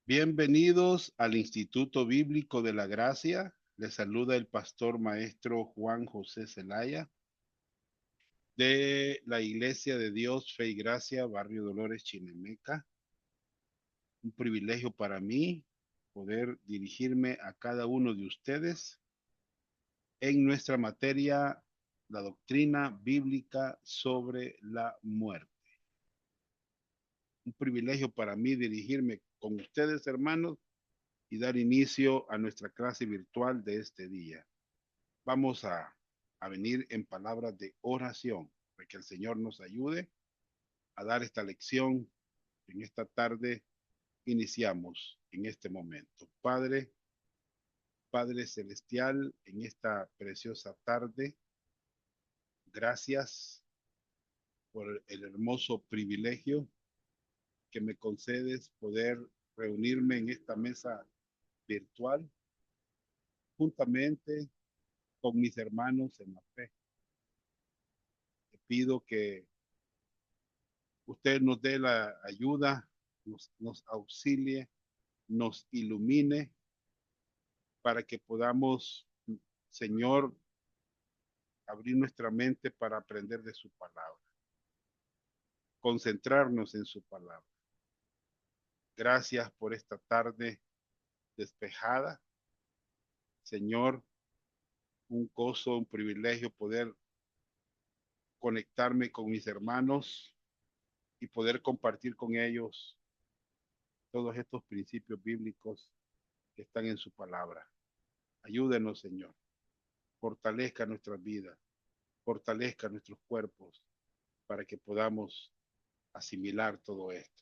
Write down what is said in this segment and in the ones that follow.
Bienvenidos al Instituto Bíblico de la Gracia. Les saluda el pastor maestro Juan José Zelaya de la Iglesia de Dios, Fe y Gracia, Barrio Dolores, Chinemeca. Un privilegio para mí poder dirigirme a cada uno de ustedes en nuestra materia, la doctrina bíblica sobre la muerte. Un privilegio para mí dirigirme con ustedes, hermanos, y dar inicio a nuestra clase virtual de este día. Vamos a venir en palabras de oración, para que el Señor nos ayude a dar esta lección. En esta tarde iniciamos en este momento. Padre Celestial, en esta preciosa tarde, gracias por el hermoso privilegio que me concedes poder reunirme en esta mesa virtual juntamente con mis hermanos en la fe. Te pido que usted nos dé la ayuda, nos auxilie, nos ilumine para que podamos, Señor, abrir nuestra mente para aprender de su palabra, concentrarnos en su palabra. Gracias por esta tarde despejada. Señor, un gozo, un privilegio poder conectarme con mis hermanos y poder compartir con ellos todos estos principios bíblicos que están en su palabra. Ayúdenos, Señor. Fortalezca nuestras vidas, fortalezca nuestros cuerpos para que podamos asimilar todo esto.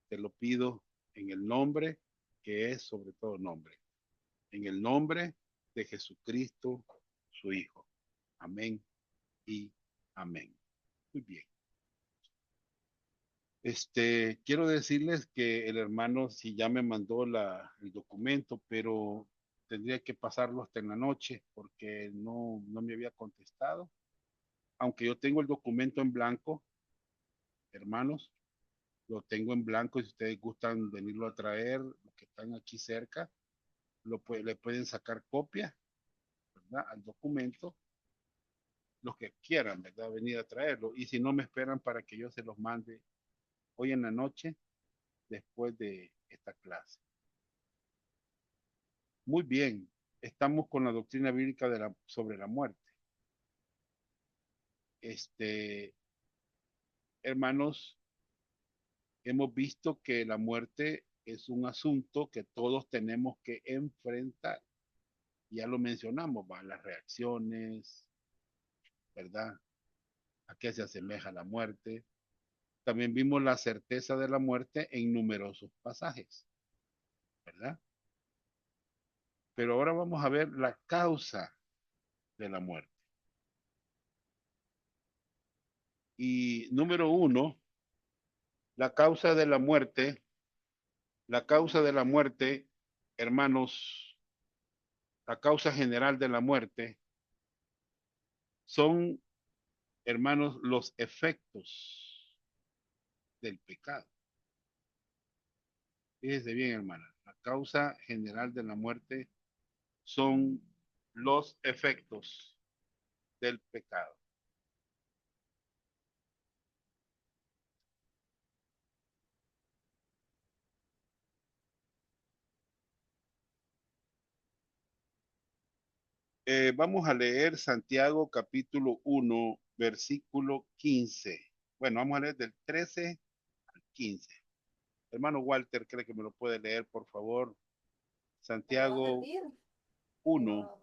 Te lo pido en el nombre que es sobre todo nombre, en el nombre de Jesucristo, su Hijo. Amén y amén. Muy bien. Quiero decirles que el hermano sí ya me mandó el documento, pero tendría que pasarlo hasta en la noche porque no me había contestado. Aunque yo tengo el documento en blanco, hermanos, lo tengo en blanco. Si ustedes gustan venirlo a traer, los que están aquí cerca, le pueden sacar copia, ¿verdad? Al documento, los que quieran, ¿verdad? Venir a traerlo. Y si no, me esperan para que yo se los mande hoy en la noche, después de esta clase. Muy bien, estamos con la doctrina bíblica sobre la muerte. Hermanos, hemos visto que la muerte es un asunto que todos tenemos que enfrentar. Ya lo mencionamos, ¿va? Las reacciones, ¿verdad? ¿A qué se asemeja la muerte? También vimos la certeza de la muerte en numerosos pasajes, ¿verdad? Pero ahora vamos a ver la causa de la muerte. Y número uno, la causa de la muerte, hermanos, la causa general de la muerte son, hermanos, los efectos del pecado. Fíjense bien, hermana, la causa general de la muerte son los efectos del pecado. Vamos a leer Santiago capítulo 1, versículo 15. Bueno, vamos a leer del 13 al 15. Hermano Walter, ¿cree que me lo puede leer, por favor? Santiago 1.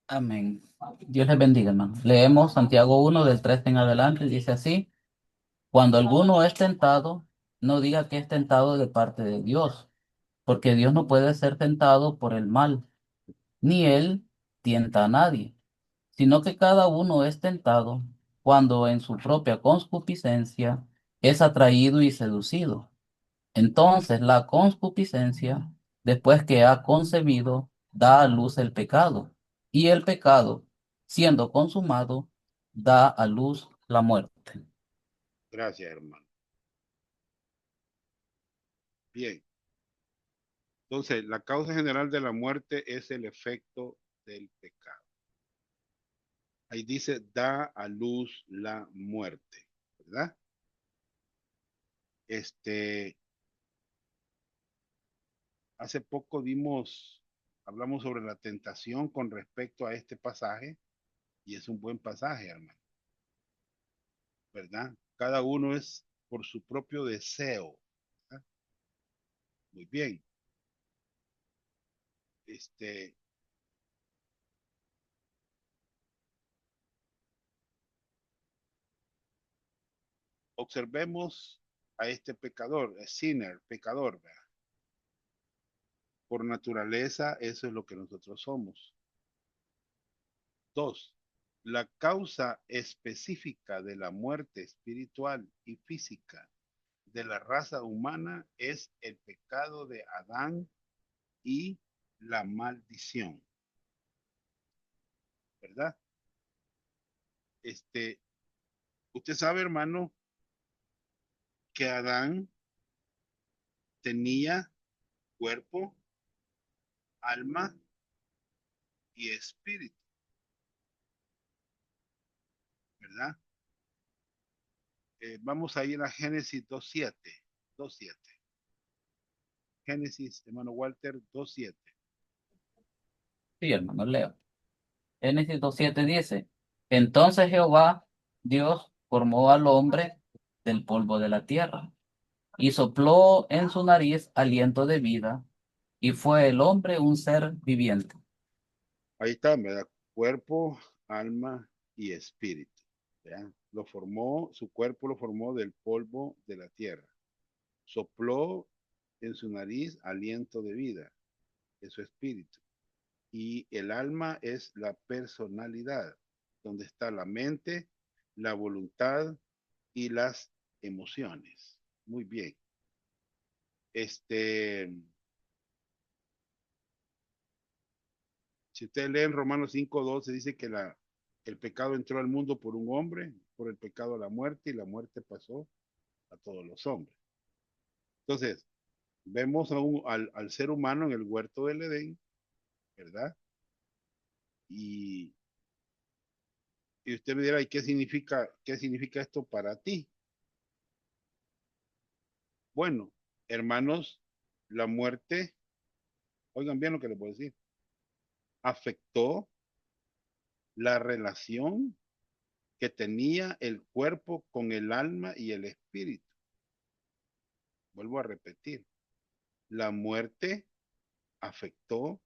Amén. Dios les bendiga, hermano. Leemos Santiago 1 del 13 en adelante, y dice así: Cuando alguno es tentado, no diga que es tentado de parte de Dios, porque Dios no puede ser tentado por el mal, ni él tienta a nadie, sino que cada uno es tentado cuando en su propia concupiscencia es atraído y seducido. Entonces la concupiscencia, después que ha concebido, da a luz el pecado, y el pecado, siendo consumado, da a luz la muerte. Gracias, hermano. Bien. Entonces, la causa general de la muerte es el efecto del pecado. Ahí dice, da a luz la muerte, ¿verdad? Este, hace poco hablamos sobre la tentación con respecto a este pasaje, y es un buen pasaje, hermano, ¿verdad? Cada uno es por su propio deseo, ¿verdad? Muy bien. Este, observemos a este pecador, a sinner, pecador, ¿verdad? Por naturaleza, eso es lo que nosotros somos. Dos, la causa específica de la muerte espiritual y física de la raza humana es el pecado de Adán y la maldición, ¿verdad? Este, usted sabe, hermano, que Adán tenía cuerpo, alma y espíritu, ¿verdad? Vamos a ir a Génesis 2.7, 2.7. Génesis, hermano Walter, 2.7. Sí, hermano, leo. Génesis 2:7 dice, entonces Jehová Dios formó al hombre del polvo de la tierra y sopló en su nariz aliento de vida y fue el hombre un ser viviente. Ahí está, ¿verdad? Cuerpo, alma y espíritu. ¿Ya? Su cuerpo lo formó del polvo de la tierra. Sopló en su nariz aliento de vida, es su espíritu. Y el alma es la personalidad, donde está la mente, la voluntad y las emociones. Muy bien. Este, si ustedes leen Romanos 5:12, dice que el pecado entró al mundo por un hombre, por el pecado la muerte, y la muerte pasó a todos los hombres. Entonces, vemos al ser humano en el huerto del Edén, ¿verdad? Y, y usted me dirá, ¿y qué significa esto para ti? Bueno, hermanos, la muerte, oigan bien lo que les voy a decir, afectó la relación que tenía el cuerpo con el alma y el espíritu. Vuelvo a repetir, la muerte afectó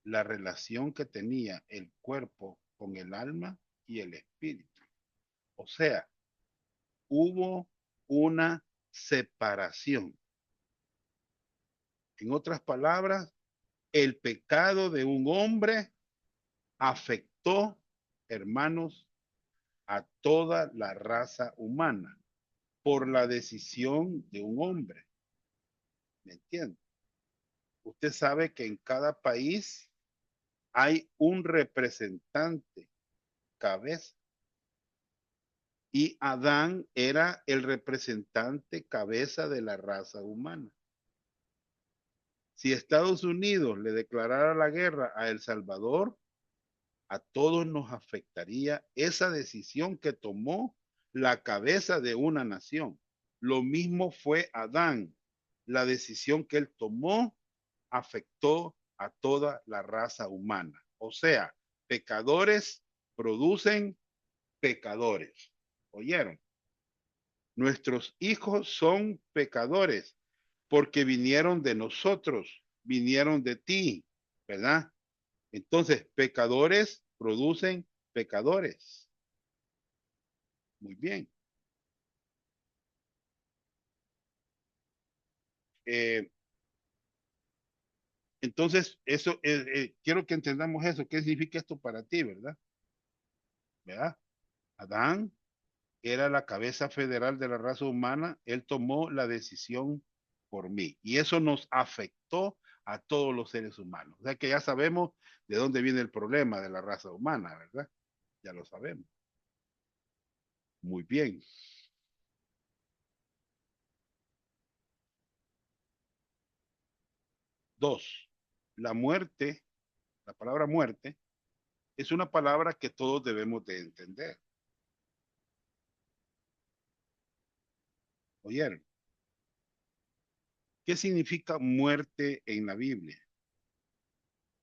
la relación que tenía el cuerpo con el alma y el espíritu. O sea, hubo una separación. En otras palabras, el pecado de un hombre afectó, hermanos, a toda la raza humana por la decisión de un hombre. ¿Me entiende? Usted sabe que en cada país hay un representante, cabeza, y Adán era el representante, cabeza de la raza humana. Si Estados Unidos le declarara la guerra a El Salvador, a todos nos afectaría esa decisión que tomó la cabeza de una nación. Lo mismo fue Adán. La decisión que él tomó afectó a toda la raza humana. O sea, pecadores producen pecadores. ¿Oyeron? Nuestros hijos son pecadores porque vinieron de nosotros, vinieron de ti, ¿verdad? Entonces, pecadores producen pecadores. Muy bien. Eh, entonces, quiero que entendamos eso. ¿Qué significa esto para ti, verdad? ¿Verdad? Adán era la cabeza federal de la raza humana. Él tomó la decisión por mí. Y eso nos afectó a todos los seres humanos. O sea que ya sabemos de dónde viene el problema de la raza humana, ¿verdad? Ya lo sabemos. Muy bien. Dos, la muerte, la palabra muerte, es una palabra que todos debemos de entender. ¿Oyeron? ¿Qué significa muerte en la Biblia?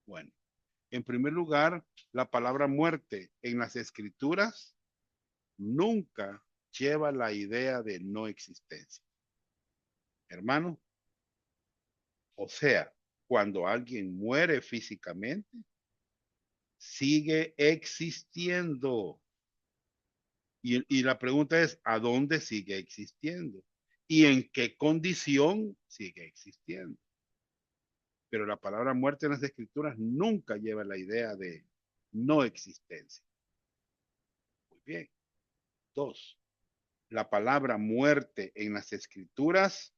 Bueno, en primer lugar, la palabra muerte en las escrituras nunca lleva la idea de no existencia. Hermano, o sea, cuando alguien muere físicamente, sigue existiendo. Y la pregunta es, ¿a dónde sigue existiendo? ¿Y en qué condición sigue existiendo? Pero la palabra muerte en las escrituras nunca lleva la idea de no existencia. Muy bien. Dos, la palabra muerte en las escrituras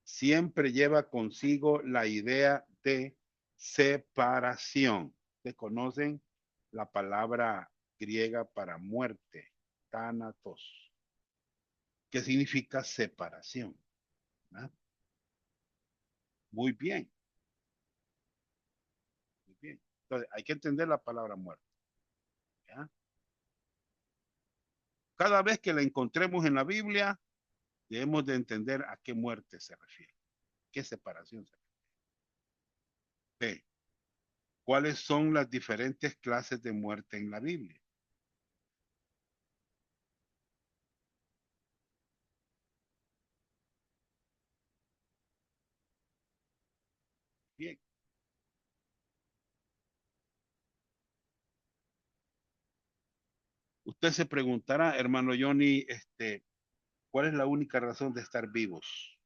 siempre lleva consigo la idea de separación. ¿Ustedes conocen la palabra griega para muerte? Thanatos. ¿Qué significa separación? ¿Ah? Muy bien, muy bien. Entonces, hay que entender la palabra muerte. ¿Ya? Cada vez que la encontremos en la Biblia, debemos de entender a qué muerte se refiere, qué separación se refiere. B, ¿cuáles son las diferentes clases de muerte en la Biblia? Bien. Usted se preguntará, hermano Johnny, ¿cuál es la única razón de estar vivos?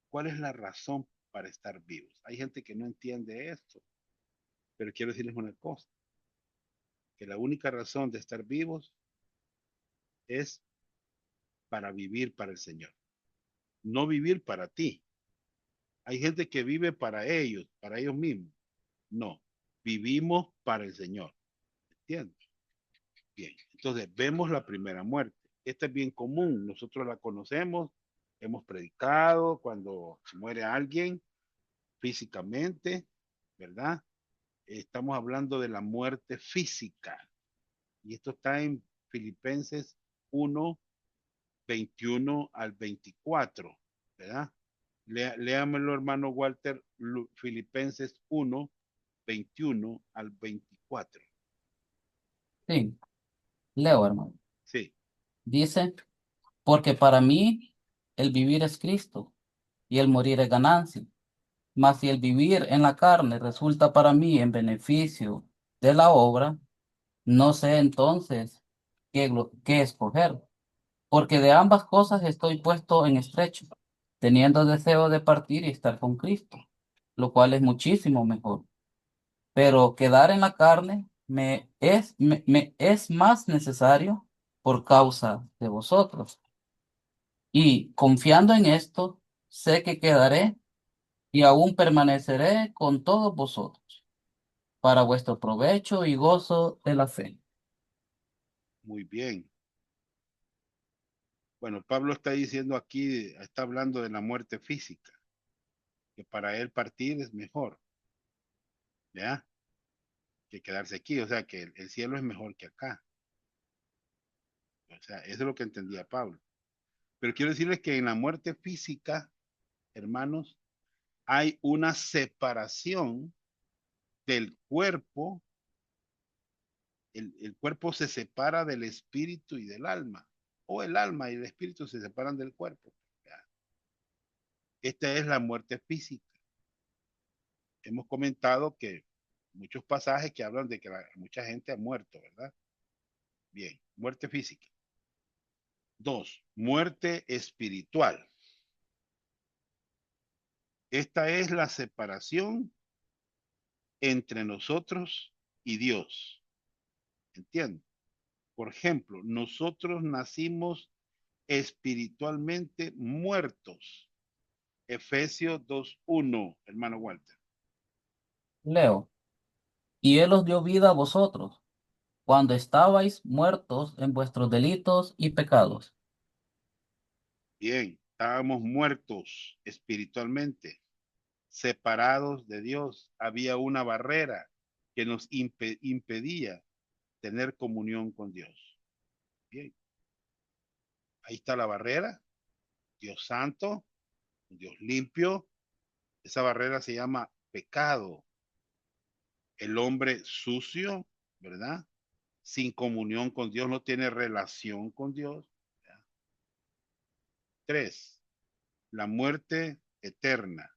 ¿Cuál es la razón para estar vivos? Hay gente que no entiende esto, pero quiero decirles una cosa, que la única razón de estar vivos es para vivir para el Señor, no vivir para ti. Hay gente que vive para ellos mismos. No, vivimos para el Señor. ¿Entiendes? Bien, entonces vemos la primera muerte. Esta es bien común, nosotros la conocemos, hemos predicado cuando se muere alguien físicamente, ¿verdad? Estamos hablando de la muerte física. Y esto está en Filipenses 1, 21 al 24, ¿verdad? Léamelo, hermano Walter, Filipenses 1, 21 al 24. Sí, leo, hermano. Sí, Dice, porque para mí el vivir es Cristo y el morir es ganancia. Mas si el vivir en la carne resulta para mí en beneficio de la obra, no sé entonces qué escoger, porque de ambas cosas estoy puesto en estrecho, teniendo deseo de partir y estar con Cristo, lo cual es muchísimo mejor. Pero quedar en la carne me es más necesario por causa de vosotros. Y confiando en esto, sé que quedaré y aún permaneceré con todos vosotros, para vuestro provecho y gozo de la fe. muy bien. Bueno, Pablo está diciendo aquí, está hablando de la muerte física, que para él partir es mejor, ¿ya? Que quedarse aquí, o sea, que el cielo es mejor que acá. O sea, eso es lo que entendía Pablo. Pero quiero decirles que en la muerte física, hermanos, hay una separación del cuerpo, el cuerpo se separa del espíritu y del alma, o el alma y el espíritu se separan del cuerpo. Esta es la muerte física. Hemos comentado que muchos pasajes que hablan de que mucha gente ha muerto, ¿verdad? Bien, muerte física. Dos, muerte espiritual. Esta es la separación entre nosotros y Dios. ¿Entienden? Por ejemplo, nosotros nacimos espiritualmente muertos. Efesios 2:1, hermano Walter. Leo, y Él os dio vida a vosotros, cuando estabais muertos en vuestros delitos y pecados. Bien, estábamos muertos espiritualmente. separados de Dios. Había una barrera que nos impedía tener comunión con Dios. Bien, ahí está la barrera. Dios santo, Dios limpio. Esa barrera se llama pecado. El hombre sucio, ¿verdad? Sin comunión con Dios, no tiene relación con Dios. ¿Verdad? 3. La muerte eterna.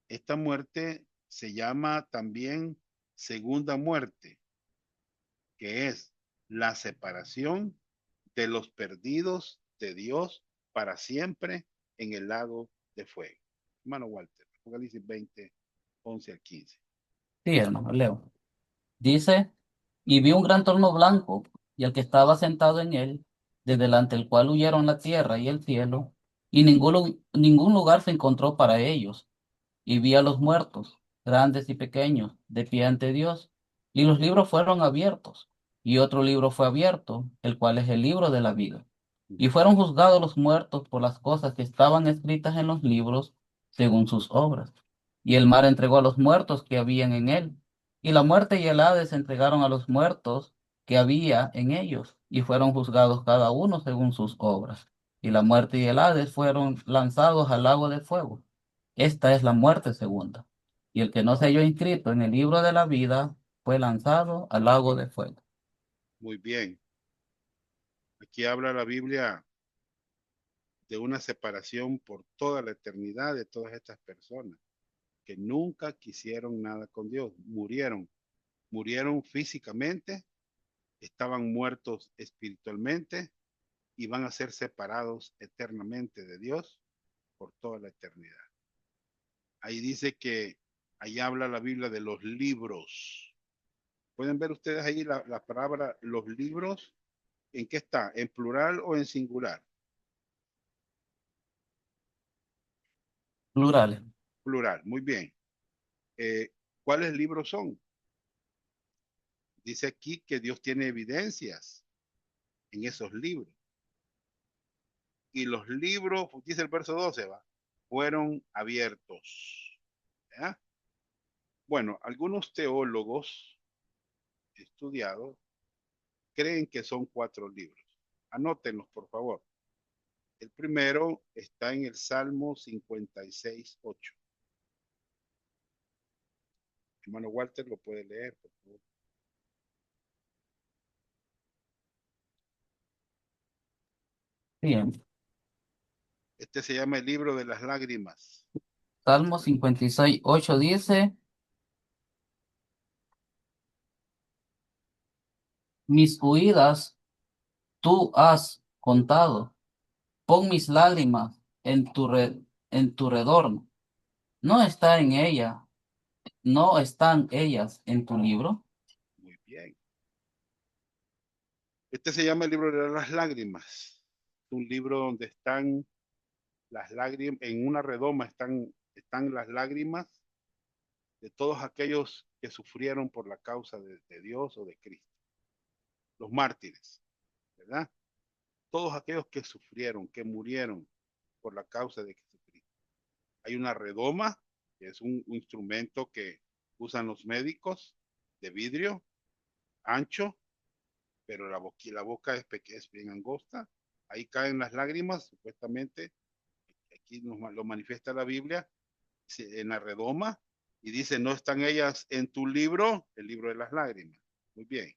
Esta muerte se llama también segunda muerte, que es la separación de los perdidos de Dios para siempre en el lago de fuego. Hermano Walter, Apocalipsis 20, 11 al 15. Sí, hermano, leo. Dice, y vi un gran trono blanco, y el que estaba sentado en él, de delante del cual huyeron la tierra y el cielo, y ningún lugar se encontró para ellos. Y vi a los muertos, grandes y pequeños, de pie ante Dios, y los libros fueron abiertos, y otro libro fue abierto, el cual es el libro de la vida. Y fueron juzgados los muertos por las cosas que estaban escritas en los libros, según sus obras. Y el mar entregó a los muertos que habían en él, y la muerte y el Hades entregaron a los muertos que había en ellos, y fueron juzgados cada uno según sus obras. Y la muerte y el Hades fueron lanzados al lago de fuego. Esta es la muerte segunda. Y el que no se halló inscrito en el libro de la vida fue lanzado al lago de fuego. Muy bien. Aquí habla la Biblia de una separación por toda la eternidad de todas estas personas que nunca quisieron nada con Dios. Murieron físicamente, estaban muertos espiritualmente y van a ser separados eternamente de Dios por toda la eternidad. Ahí dice que ahí habla la Biblia de los libros. ¿Pueden ver ustedes ahí la palabra los libros? ¿En qué está? ¿En plural o en singular? Plurales. Plural, muy bien. ¿Cuáles libros son? Dice aquí que Dios tiene evidencias en esos libros. Y los libros, dice el verso 12, ¿va? Fueron abiertos. ¿Ya? Bueno, algunos teólogos estudiados creen que son 4 libros. Anótenlos, por favor. El primero está en el Salmo 56:8. Hermano Walter lo puede leer, por favor. Bien. Este se llama el libro de las lágrimas. Salmo 56:8 dice, mis huidas tú has contado, pon mis lágrimas en tu redor. ¿No está en ella, no están ellas en tu libro? Muy bien. Este se llama el libro de las lágrimas. Es un libro donde están las lágrimas, en una redoma están las lágrimas de todos aquellos que sufrieron por la causa de Dios o de Cristo. Los mártires, ¿verdad? Todos aquellos que sufrieron, que murieron por la causa de Jesucristo. Hay una redoma, que es un instrumento que usan los médicos de vidrio, ancho, pero la boca es pequeña, es bien angosta. Ahí caen las lágrimas, supuestamente, aquí lo manifiesta la Biblia, en la redoma, y dice, ¿no están ellas en tu libro? El libro de las lágrimas. Muy bien.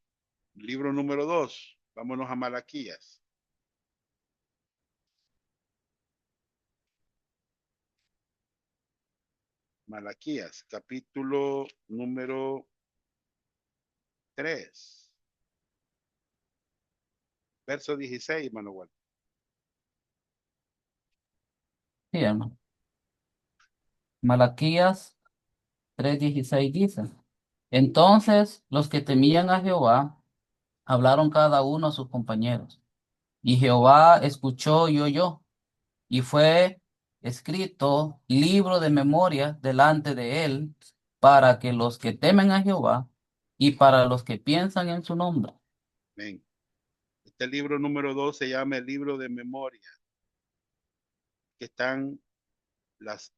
Libro número 2, vámonos a Malaquías. Malaquías, capítulo número 3, verso 16, Manuel. Bien. Malaquías 3:16 dice, entonces los que temían a Jehová hablaron cada uno a sus compañeros, y Jehová escuchó y oyó, y fue escrito libro de memoria delante de él para que los que temen a Jehová y para los que piensan en su nombre. Amén. Este libro número 2 se llama el libro de memoria, que están las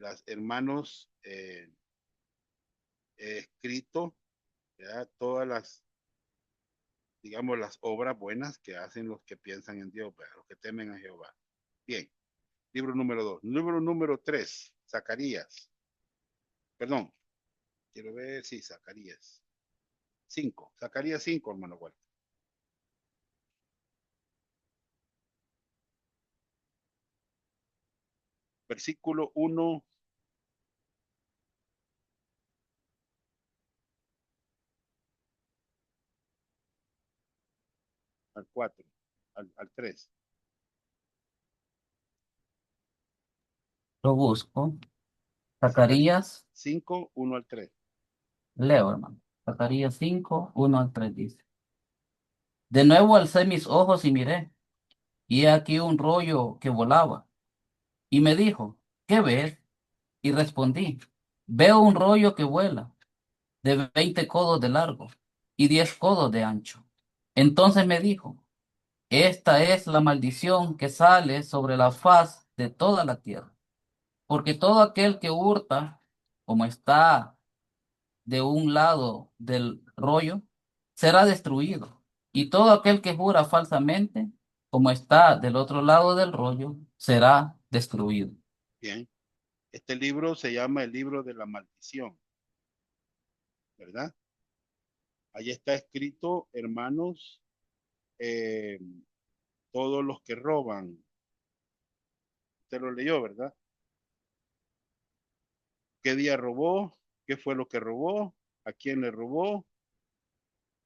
Las hermanos he escrito, ¿verdad? Todas las, digamos, las obras buenas que hacen los que piensan en Dios, ¿verdad? Los que temen a Jehová. Bien, libro número 2. Libro número 3, Zacarías. Perdón, quiero ver, sí, Zacarías. 5, Zacarías 5, hermano Walter. Versículo 1 al 4, al 3. Lo busco. Zacarías Zacarías, 5, 1 al 3. leo, hermano. Zacarías 5, 1 al 3 dice. De nuevo alcé mis ojos y miré, y he aquí un rollo que volaba. Y me dijo, ¿qué ves? Y respondí, veo un rollo que vuela, de 20 codos de largo y 10 codos de ancho. Entonces me dijo, esta es la maldición que sale sobre la faz de toda la tierra, porque todo aquel que hurta, como está de un lado del rollo, será destruido, y todo aquel que jura falsamente, como está del otro lado del rollo, será destruido. Bien, este libro se llama el libro de la maldición, ¿verdad? Ahí está escrito, hermanos, eh, todos los que roban. Usted lo leyó, ¿verdad? ¿Qué día robó? ¿Qué fue lo que robó? ¿A quién le robó?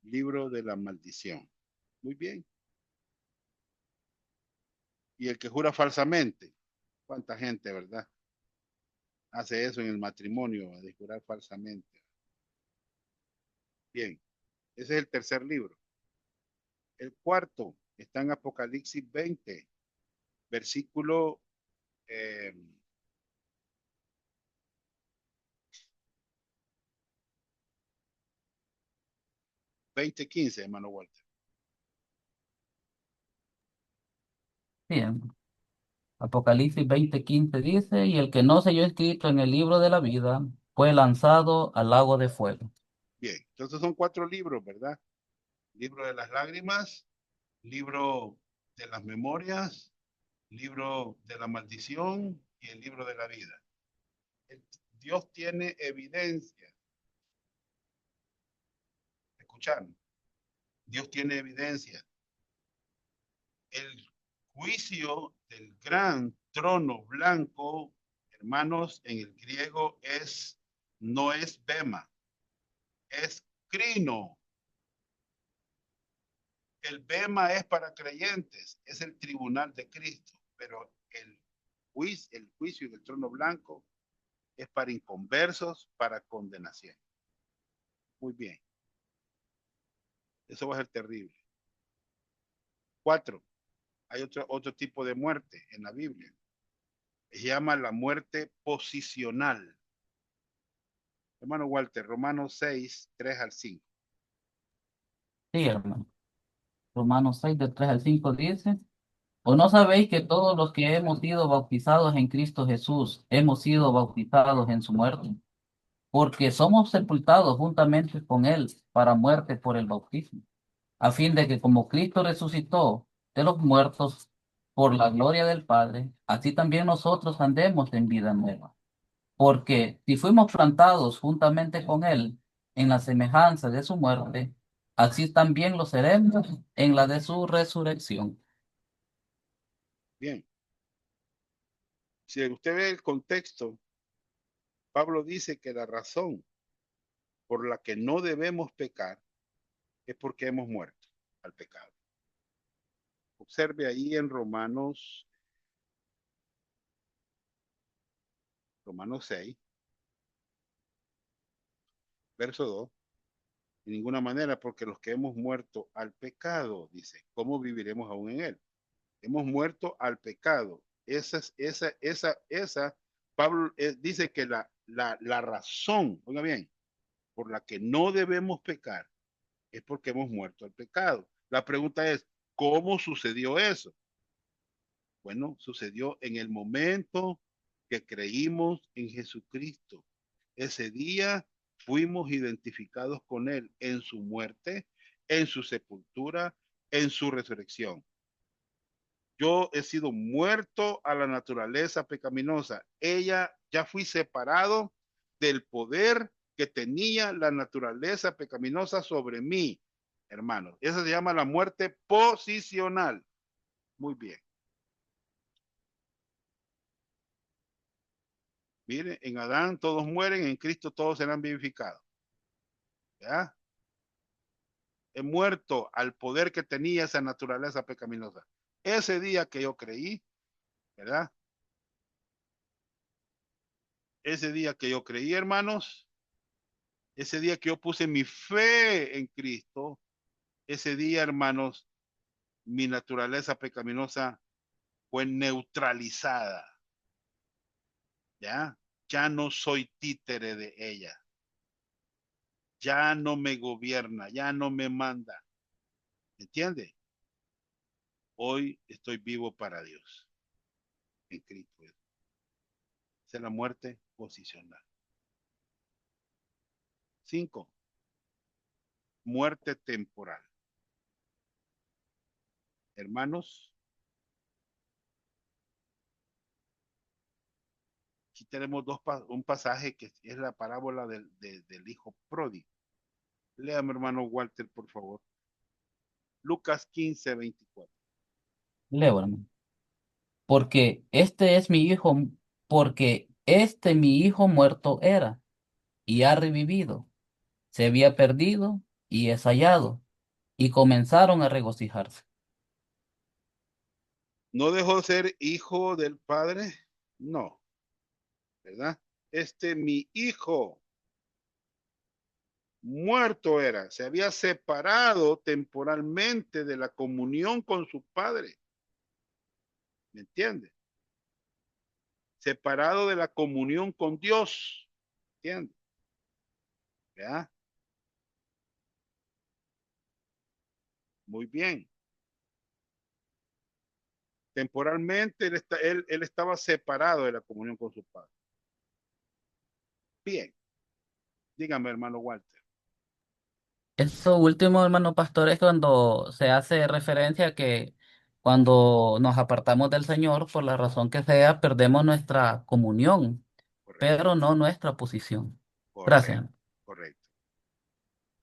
Libro de la maldición. Muy bien. Y el que jura falsamente. ¿Cuánta gente, verdad? Hace eso en el matrimonio, de jurar falsamente. Bien, ese es el tercer libro. El cuarto está en Apocalipsis 20, versículo eh, 20:15, hermano Walter. Bien. Apocalipsis 20:15 dice, y el que no se halló escrito en el libro de la vida fue lanzado al lago de fuego. Bien, entonces son cuatro libros, ¿verdad? Libro de las lágrimas, libro de las memorias, libro de la maldición y el libro de la vida. Dios tiene evidencia, escuchando, Dios tiene evidencia. El juicio del gran trono blanco, hermanos, en el griego no es bema, es crino. El bema es para creyentes, es el tribunal de Cristo, pero el juicio del trono blanco es para inconversos, para condenación. Muy bien, eso va a ser terrible. 4, hay otro tipo de muerte en la Biblia. Se llama la muerte posicional. Hermano Walter, Romanos 6, 3 al 5. Sí, hermano. Romanos 6, del 3 al 5 dice, ¿o no sabéis que todos los que hemos sido bautizados en Cristo Jesús hemos sido bautizados en su muerte? Porque somos sepultados juntamente con Él para muerte por el bautismo, a fin de que como Cristo resucitó de los muertos por la gloria del Padre, así también nosotros andemos en vida nueva. Porque si fuimos plantados juntamente con Él en la semejanza de su muerte, así también lo seremos en la de su resurrección. Bien, si usted ve el contexto, Pablo dice que la razón por la que no debemos pecar es porque hemos muerto al pecado. Observe ahí en Romanos 6, verso 2, de ninguna manera, porque los que hemos muerto al pecado, dice, ¿cómo viviremos aún en él? Hemos muerto al pecado. Pablo dice que la razón, oiga bien, por la que no debemos pecar es porque hemos muerto al pecado. La pregunta es, ¿cómo sucedió eso? Bueno, sucedió en el momento que creímos en Jesucristo. Ese día fuimos identificados con Él en su muerte, en su sepultura, en su resurrección. Yo he sido muerto a la naturaleza pecaminosa. Ya fui separado del poder que tenía la naturaleza pecaminosa sobre mí, hermanos. Esa se llama la muerte posicional. Muy bien. Miren, en Adán todos mueren, en Cristo todos serán vivificados. ¿Ya? He muerto al poder que tenía esa naturaleza pecaminosa. Ese día que yo creí, ¿verdad? Ese día que yo creí, hermanos, ese día que yo puse mi fe en Cristo, ese día, hermanos, mi naturaleza pecaminosa fue neutralizada. ¿Ya? Ya no soy títere de ella. Ya no me gobierna, ya no me manda. ¿Entiende? Hoy estoy vivo para Dios en Cristo. Esa es la muerte posicional. 5. Muerte temporal. Hermanos, aquí tenemos un pasaje que es la parábola del hijo pródigo. Léame, hermano Walter, por favor. Lucas 15:24. Leo, hermano. Porque este es mi hijo, porque este mi hijo muerto era y ha revivido. Se había perdido y es hallado. Y comenzaron a regocijarse. ¿No dejó de ser hijo del padre? No, ¿verdad? Mi hijo muerto era, se había separado temporalmente de la comunión con su padre. ¿Me entiende? Separado de la comunión con Dios. ¿Me entiende? ¿Ya? Muy bien. Temporalmente él estaba separado de la comunión con su padre. Bien. Dígame, hermano Walter. Eso último, hermano pastor, es cuando se hace referencia a que cuando nos apartamos del Señor, por la razón que sea, perdemos nuestra comunión, Correcto, pero no nuestra posición. correcto, Gracias. correcto.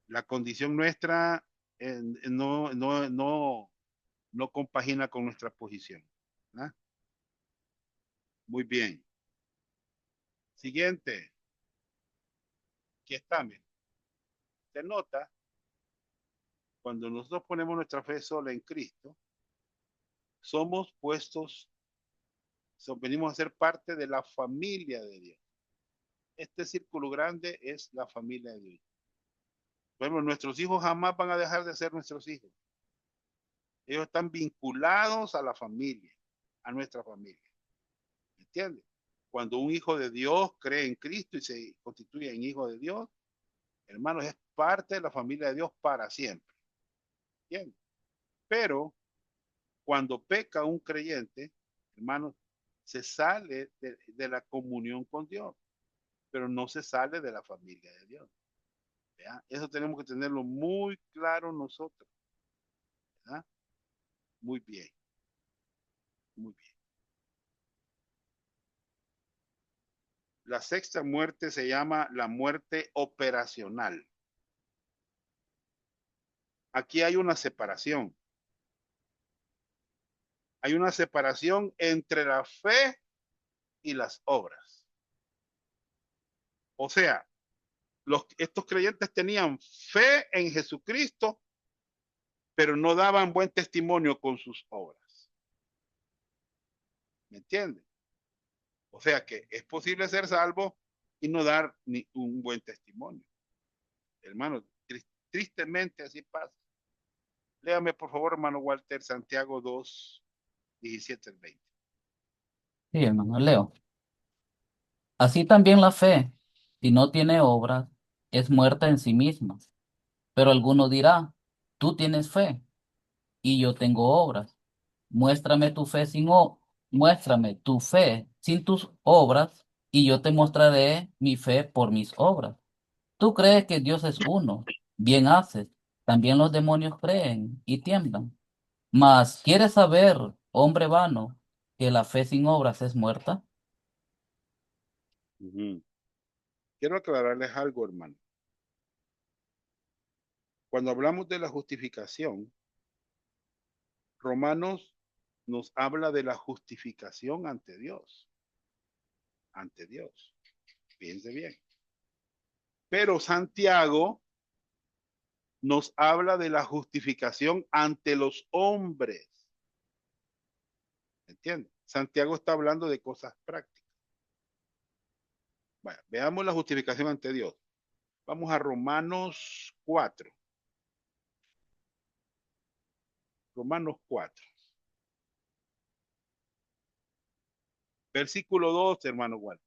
La condición nuestra no compagina con nuestra posición. ¿Ah? Muy bien. Siguiente. Aquí está, miren. Se nota, cuando nosotros ponemos nuestra fe sola en Cristo, somos puestos, venimos a ser parte de la familia de Dios. Este círculo grande es la familia de Dios. Por ejemplo, nuestros hijos jamás van a dejar de ser nuestros hijos. Ellos están vinculados a la familia, a nuestra familia. ¿Me entiendes? Cuando un hijo de Dios cree en Cristo y se constituye en hijo de Dios, hermanos, es parte de la familia de Dios para siempre. ¿Entiendes? Pero cuando peca un creyente, hermanos, se sale de la comunión con Dios, pero no se sale de la familia de Dios. ¿Ya? Eso tenemos que tenerlo muy claro nosotros. ¿Ya? Muy bien, muy bien. La sexta muerte se llama la muerte operacional. Aquí hay una separación. Hay una separación entre la fe y las obras. O sea, estos creyentes tenían fe en Jesucristo, pero no daban buen testimonio con sus obras. ¿Me entienden? O sea que es posible ser salvo y no dar ni un buen testimonio. Hermano, tristemente así pasa. Léame, por favor, hermano Walter, Santiago 2:17 al 20. Sí, hermano, leo. Así también la fe, si no tiene obras, es muerta en sí misma. Pero alguno dirá, tú tienes fe y yo tengo obras. Muéstrame tu fe sin muéstrame tu fe sin tus obras, y yo te mostraré mi fe por mis obras. Tú crees que Dios es uno, bien haces. También los demonios creen y tiemblan. Mas, ¿quieres saber, hombre vano, que la fe sin obras es muerta? Ujú. Quiero aclararles algo, hermano. Cuando hablamos de la justificación, Romanos nos habla de la justificación ante Dios. Ante Dios. Fíjense bien. Pero Santiago nos habla de la justificación ante los hombres. ¿Entiendes? Santiago está hablando de cosas prácticas. Bueno, veamos la justificación ante Dios. Vamos a Romanos 4. Romanos 4. Versículo 2, hermano Walter.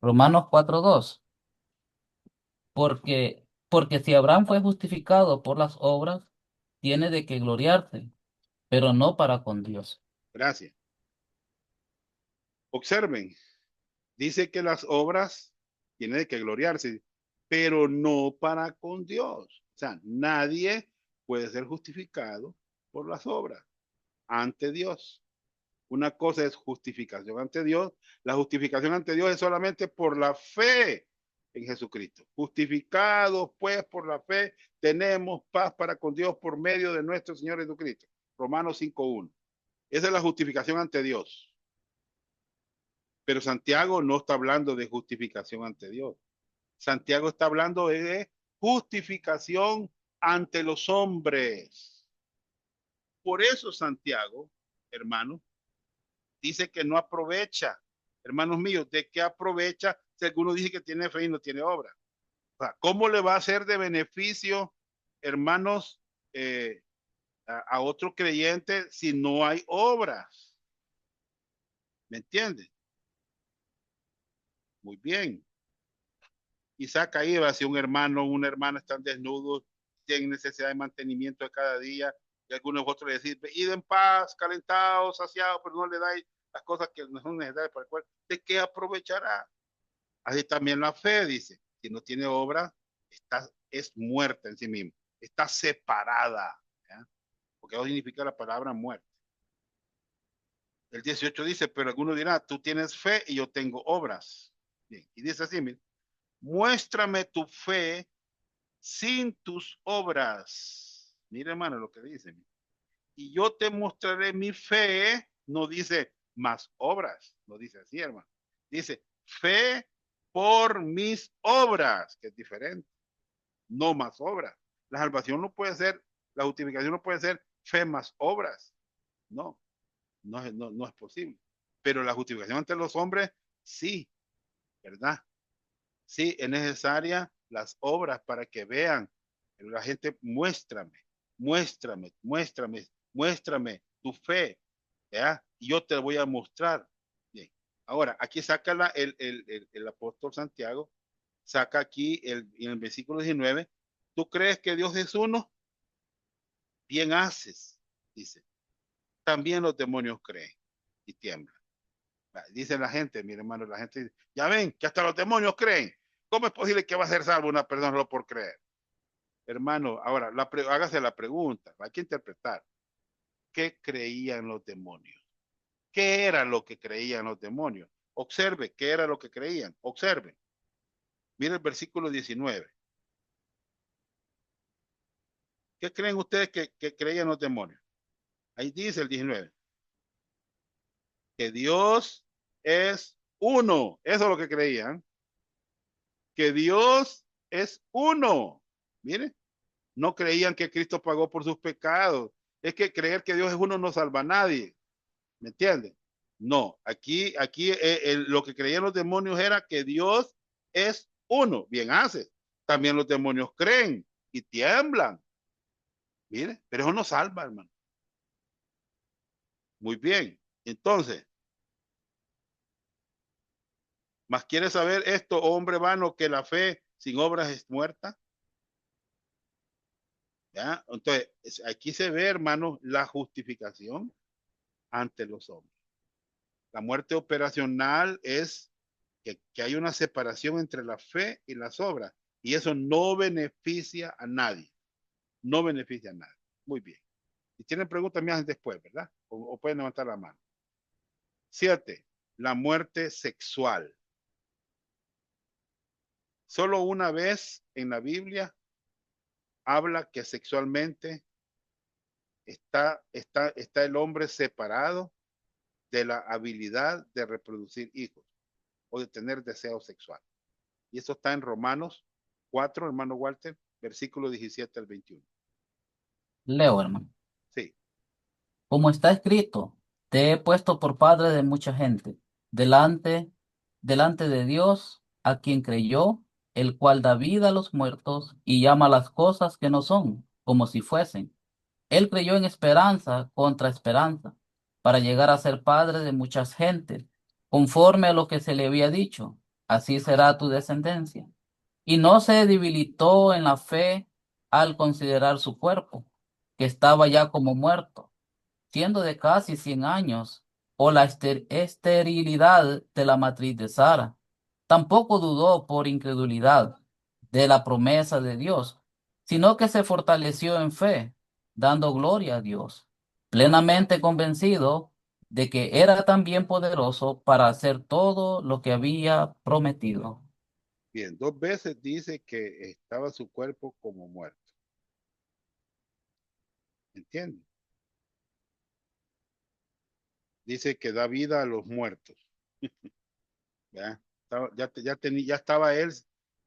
Romanos 4:2. Porque si Abraham fue justificado por las obras, tiene de qué gloriarse, pero no para con Dios. Gracias. Observen, dice que las obras tienen que gloriarse, pero no para con Dios. O sea, nadie puede ser justificado por las obras ante Dios. Una cosa es justificación ante Dios. La justificación ante Dios es solamente por la fe en Jesucristo. Justificados pues por la fe, tenemos paz para con Dios por medio de nuestro Señor Jesucristo. Romanos 5:1. Esa es la justificación ante Dios. Pero Santiago no está hablando de justificación ante Dios. Santiago está hablando de justificación ante los hombres. Por eso Santiago, hermano, dice que no aprovecha. Hermanos míos, ¿de qué aprovecha si alguno dice que tiene fe y no tiene obra? O sea, ¿cómo le va a ser de beneficio, hermanos, a otro creyente si no hay obras? ¿Me entienden? Muy bien. Quizá caída si un hermano o una hermana están desnudos, tienen necesidad de mantenimiento de cada día, y algunos otros le dicen, id en paz, calentados, saciados, pero no le dais las cosas que no son necesarias para el cuerpo. ¿De qué aprovechará? Así también la fe, dice, si no tiene obra, es muerta en sí misma, está separada, ¿ya? Porque eso significa la palabra muerte. El 18 dice, pero alguno dirá, tú tienes fe y yo tengo obras. Bien, y dice así, mire, muéstrame tu fe sin tus obras. Mire, hermano, lo que dice. Y yo te mostraré mi fe, no dice más obras, no dice así, hermano. Dice fe por mis obras, que es diferente, no más obras. La salvación no puede ser, la justificación no puede ser fe más obras. No, no es posible. Pero la justificación ante los hombres, sí, ¿verdad? Sí, es necesaria las obras para que vean. La gente, muéstrame tu fe, ¿ya? Y yo te voy a mostrar. Bien. Ahora, aquí saca el apóstol Santiago, saca aquí en el versículo 19, ¿tú crees que Dios es uno? Bien haces, dice. También los demonios creen y tiemblan. Dice la gente, mi hermano, la gente dice, ya ven, que hasta los demonios creen. ¿Cómo es posible que va a ser salvo una persona solo por creer? Hermano, ahora hágase la pregunta, hay que interpretar. ¿Qué creían los demonios? ¿Qué era lo que creían los demonios? Observe, ¿qué era lo que creían? Observe. Mire el versículo 19. ¿Qué creen ustedes que creían los demonios? Ahí dice el 19. Que Dios es uno. Eso es lo que creían. Que Dios es uno. Mire, no creían que Cristo pagó por sus pecados. Es que creer que Dios es uno no salva a nadie. ¿Me entienden? No, aquí lo que creían los demonios era que Dios es uno. Bien hace. También los demonios creen y tiemblan. Mire, pero eso no salva, hermano. Muy bien. Entonces, ¿más quiere saber esto, hombre vano, que la fe sin obras es muerta? ¿Ya? Entonces, aquí se ve, hermanos, la justificación ante los hombres. La muerte operacional es que hay una separación entre la fe y las obras, y eso no beneficia a nadie, no beneficia a nadie. Muy bien. Si tienen preguntas, me hacen después, ¿verdad? O pueden levantar la mano. 7. La muerte sexual. Solo una vez en la Biblia habla que sexualmente está el hombre separado de la habilidad de reproducir hijos o de tener deseo sexual. Y eso está en Romanos 4, hermano Walter, versículo 17 al 21. Leo, hermano. Sí, Como está escrito, te he puesto por padre de mucha gente, delante, delante de Dios, a quien creyó, el cual da vida a los muertos y llama las cosas que no son, como si fuesen. Él creyó en esperanza contra esperanza, para llegar a ser padre de muchas gentes, conforme a lo que se le había dicho, así será tu descendencia. Y no se debilitó en la fe al considerar su cuerpo, que estaba ya como muerto siendo de casi 100 años, o la esterilidad de la matriz de Sara. Tampoco dudó por incredulidad de la promesa de Dios, sino que se fortaleció en fe, dando gloria a Dios, plenamente convencido de que era también poderoso para hacer todo lo que había prometido. bien, 2 veces dice que estaba su cuerpo como muerto. ¿Entienden? Dice que da vida a los muertos. ¿Ya? Ya estaba él,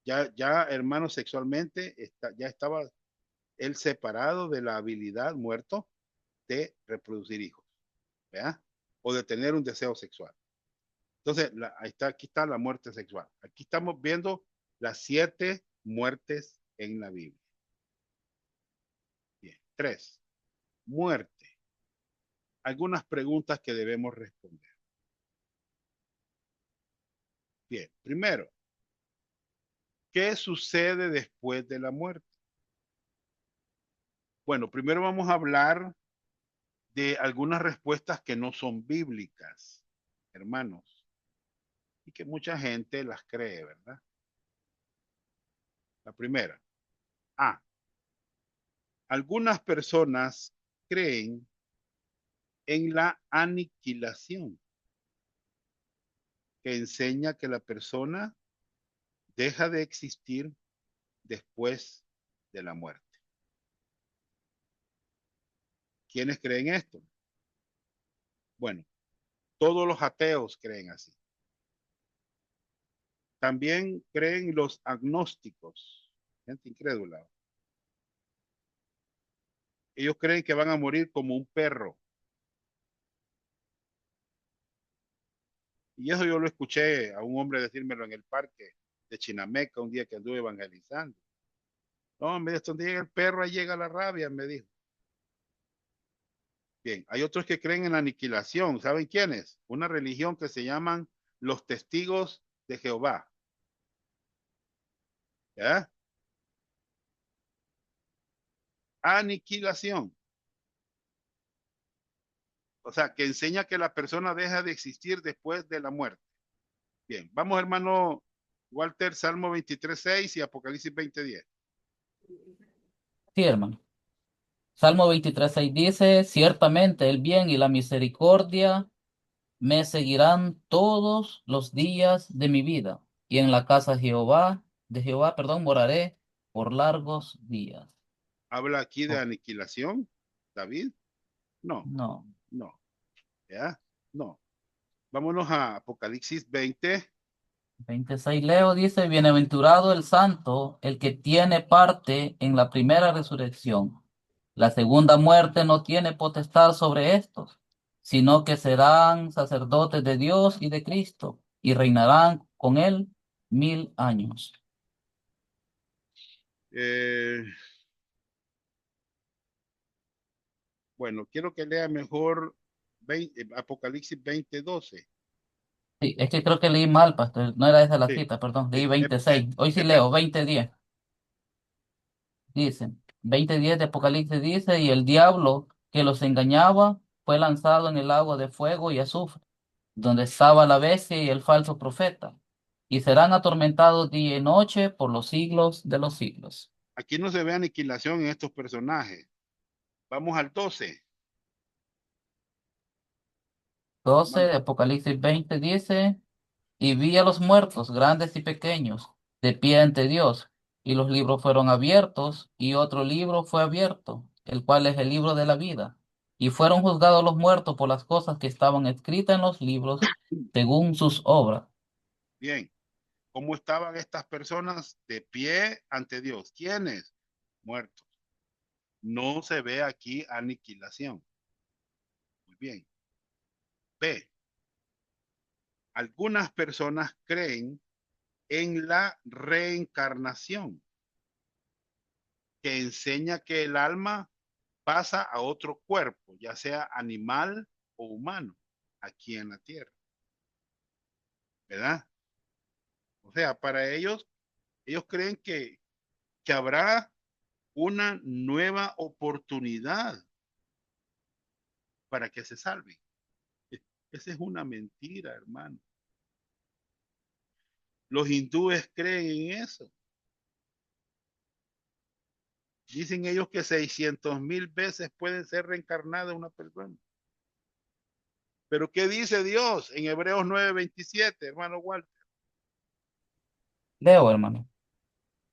ya hermano sexualmente, ya estaba él separado de la habilidad muerto de reproducir hijos. ¿Ya? O de tener un deseo sexual. Entonces, aquí está la muerte sexual. Aquí estamos viendo las 7 muertes en la Biblia. Bien. 3. Muerte. Algunas preguntas que debemos responder. Bien. Primero, ¿qué sucede después de la muerte? Bueno, primero vamos a hablar de algunas respuestas que no son bíblicas, hermanos, y que mucha gente las cree, ¿verdad? La primera. A. Algunas personas creen en la aniquilación, que enseña que la persona deja de existir después de la muerte. ¿Quiénes creen esto? Bueno, todos los ateos creen así. También creen los agnósticos, gente incrédula. Ellos creen que van a morir como un perro. Y eso yo lo escuché a un hombre decírmelo en el parque de Chinameca un día que anduve evangelizando. No, me dijo, donde llega el perro, ahí llega la rabia, me dijo. Bien, hay otros que creen en la aniquilación. ¿Saben quiénes? Una religión que se llaman los testigos de Jehová. ¿Ya? Aniquilación. O sea, que enseña que la persona deja de existir después de la muerte. Bien, vamos hermano Walter, Salmo 23:6 y Apocalipsis 20:10. Sí, hermano. Salmo 23:6 dice, ciertamente el bien y la misericordia me seguirán todos los días de mi vida, y en la casa de Jehová, perdón, moraré por largos días. ¿Habla aquí de Oh, aniquilación, David? No, no. no, ¿ya? No. Vámonos a Apocalipsis 20. 26 Leo dice, bienaventurado el santo, el que tiene parte en la primera resurrección. La segunda muerte no tiene potestad sobre estos, sino que serán sacerdotes de Dios y de Cristo, y reinarán con él 1000 años. Eh, bueno, quiero que lea mejor Apocalipsis 20:12. Sí, es que creo que leí mal, pastor. No era esa la Sí, cita, perdón. Leí sí, 26. Hoy sí es, leo 20:10. Dice. 20:10 de Apocalipsis dice, y el diablo que los engañaba fue lanzado en el lago de fuego y azufre, donde estaba la bestia y el falso profeta, y serán atormentados día y noche por los siglos de los siglos. Aquí no se ve aniquilación en estos personajes. Vamos al 12. 12 Hermano. de Apocalipsis 20 dice, y vi a los muertos, grandes y pequeños, de pie ante Dios, y los libros fueron abiertos, y otro libro fue abierto, el cual es el libro de la vida. Y fueron juzgados los muertos por las cosas que estaban escritas en los libros, según sus obras. Bien. ¿Cómo estaban estas personas de pie ante Dios? ¿Quiénes? Muertos. No se ve aquí aniquilación. Muy bien. B. Algunas personas creen en la reencarnación, que enseña que el alma pasa a otro cuerpo, ya sea animal o humano, aquí en la tierra, ¿verdad? O sea, para ellos creen que habrá una nueva oportunidad para que se salven. Esa es una mentira, hermano. Los hindúes creen en eso. Dicen ellos que 600,000 veces puede ser reencarnada una persona. Pero ¿qué dice Dios en Hebreos 9:27, hermano Walter? Leo, hermano.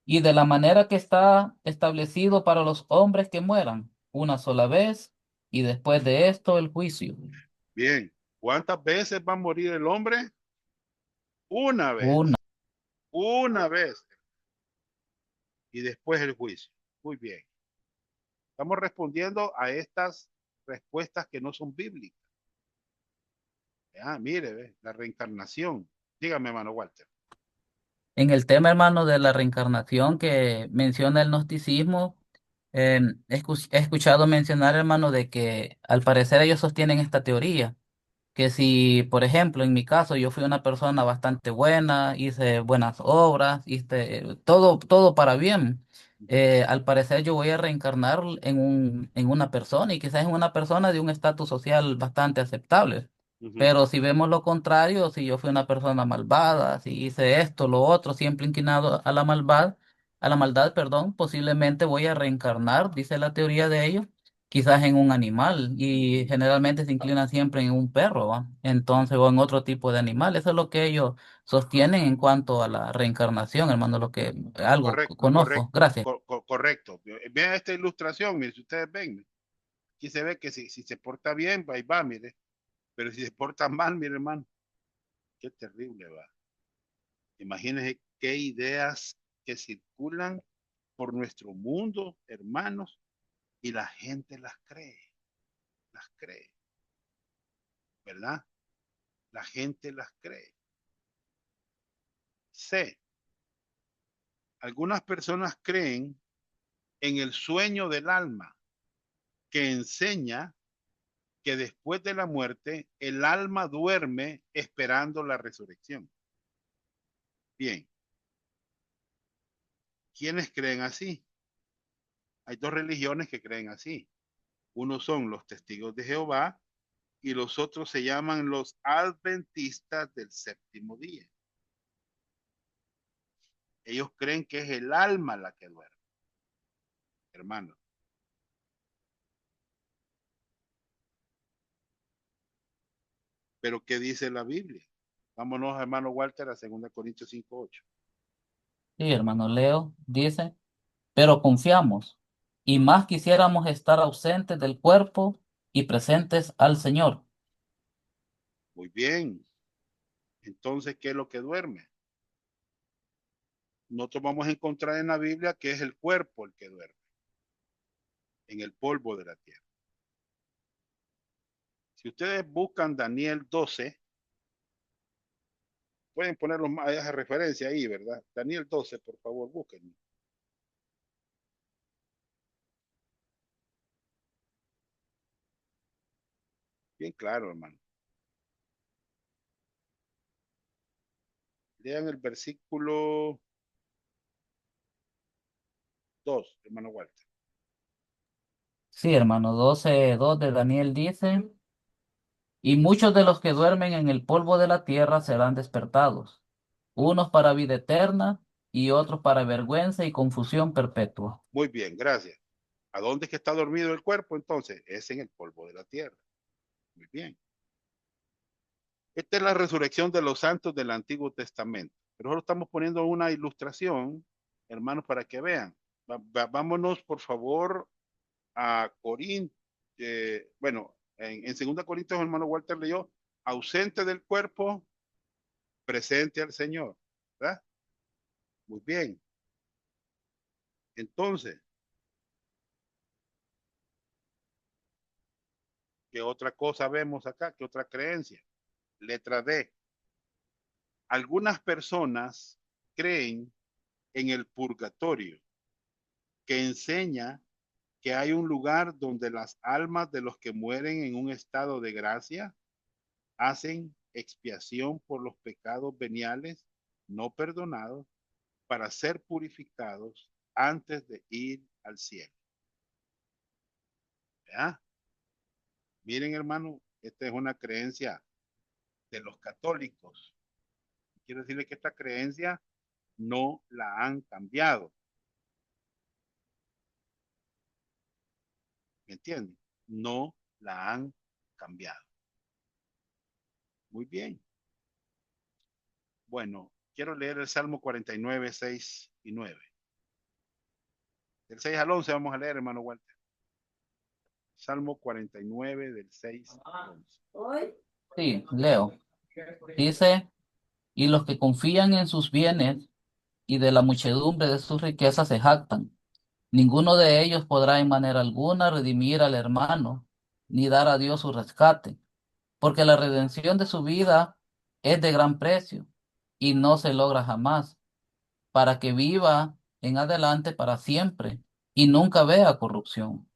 Y de la manera que está establecido para los hombres que mueran una sola vez, y después de esto el juicio. Bien, ¿cuántas veces va a morir el hombre? Una Una. vez, una vez, y después el juicio. Muy bien. Estamos respondiendo a estas respuestas que no son bíblicas. Ah, mire, ve, la reencarnación. Dígame, hermano Walter. En el tema, hermano, de la reencarnación que menciona el gnosticismo, he escuchado mencionar, hermano, de que al parecer ellos sostienen esta teoría que si, por ejemplo, en mi caso, yo fui una persona bastante buena, hice buenas obras, hice todo para bien, al parecer yo voy a reencarnar en una persona y quizás en una persona de un estatus social bastante aceptable. Ujú, Pero si vemos lo contrario, si yo fui una persona malvada, si hice esto, lo otro, siempre inclinado a la maldad, perdón, posiblemente voy a reencarnar, dice la teoría de ellos quizás en un animal y generalmente se inclinan siempre en un perro, ¿va? Entonces, o en otro tipo de animal. Eso es lo que ellos sostienen en cuanto a la reencarnación, hermano, lo que algo correcto, conozco. correcto, Gracias. correcto. Vean esta ilustración, mire, si ustedes ven, aquí se ve que si se porta bien, ahí va, mire, pero si se porta mal, mire, hermano, qué terrible va. Imagínense qué ideas que circulan por nuestro mundo, hermanos, y la gente las cree, ¿verdad? La gente las cree. C. Algunas personas creen en el sueño del alma, que enseña que después de la muerte el alma duerme esperando la resurrección. Bien, ¿quiénes creen así? Hay dos religiones que creen así. Uno son los testigos de Jehová y los otros se llaman los adventistas del séptimo día. Ellos creen que es el alma la que duerme, hermano. Pero ¿qué dice la Biblia? Vámonos, hermano Walter, a 2 Corintios 5:8. Sí, hermano Leo dice, pero confiamos y más quisiéramos estar ausentes del cuerpo y presentes al Señor. Muy bien. Entonces, ¿qué es lo que duerme? Nosotros vamos a encontrar en la Biblia que es el cuerpo el que duerme, en el polvo de la tierra. Si ustedes buscan Daniel 12, pueden ponerlo más de referencia ahí, ¿verdad? Daniel 12, por favor, busquen. Bien claro, hermano. Lean el versículo 2, hermano Walter. Sí, hermano, 12:2 de Daniel dice, y muchos de los que duermen en el polvo de la tierra serán despertados, unos para vida eterna y otros para vergüenza y confusión perpetua. Muy bien, gracias. ¿A dónde es que está dormido el cuerpo entonces? Es en el polvo de la tierra. Muy bien. Esta es la resurrección de los santos del Antiguo Testamento. Pero ahora estamos poniendo una ilustración, hermanos, para que vean. Vámonos, por favor, a Corintios. Bueno, en 2 Corintios, hermano Walter leyó, ausente del cuerpo, presente al Señor. ¿Verdad? Muy bien. Entonces, ¿qué otra cosa vemos acá? ¿Qué otra creencia? Letra D. Algunas personas creen en el purgatorio, que enseña que hay un lugar donde las almas de los que mueren en un estado de gracia hacen expiación por los pecados veniales no perdonados para ser purificados antes de ir al cielo. ¿Ya? Miren, hermano, esta es una creencia de los católicos. Quiero decirle que esta creencia no la han cambiado. ¿Me entienden? No la han cambiado. Muy bien. Bueno, quiero leer el Salmo 49, 6 y 9. Del 6 al 11 vamos a leer, hermano Walter. Salmo 49 del 6 al 11. Sí, leo. Dice, y los que confían en sus bienes y de la muchedumbre de sus riquezas se jactan. Ninguno de ellos podrá en manera alguna redimir al hermano, ni dar a Dios su rescate, porque la redención de su vida es de gran precio y no se logra jamás, para que viva en adelante para siempre y nunca vea corrupción,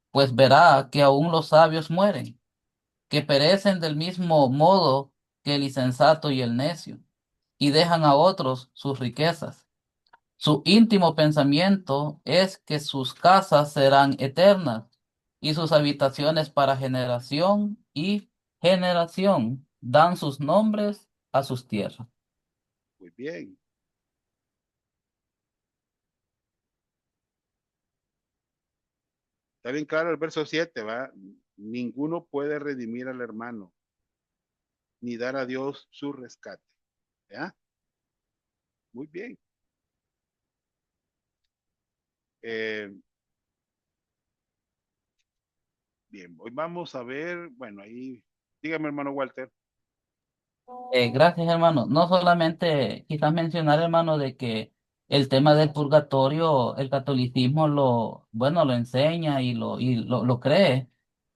pues verá que aún los sabios mueren, que perecen del mismo modo que el insensato y el necio, y dejan a otros sus riquezas. Su íntimo pensamiento es que sus casas serán eternas y sus habitaciones para generación y generación dan sus nombres a sus tierras. Muy bien. Está bien claro el verso 7, ¿va? Ninguno puede redimir al hermano, ni dar a Dios su rescate. ¿Ya? Muy bien. Eh, bien, hoy vamos a ver, bueno, ahí, dígame, hermano Walter. Gracias, hermano. No solamente quizás mencionar, hermano, de que el tema del purgatorio, el catolicismo bueno, lo enseña y lo cree,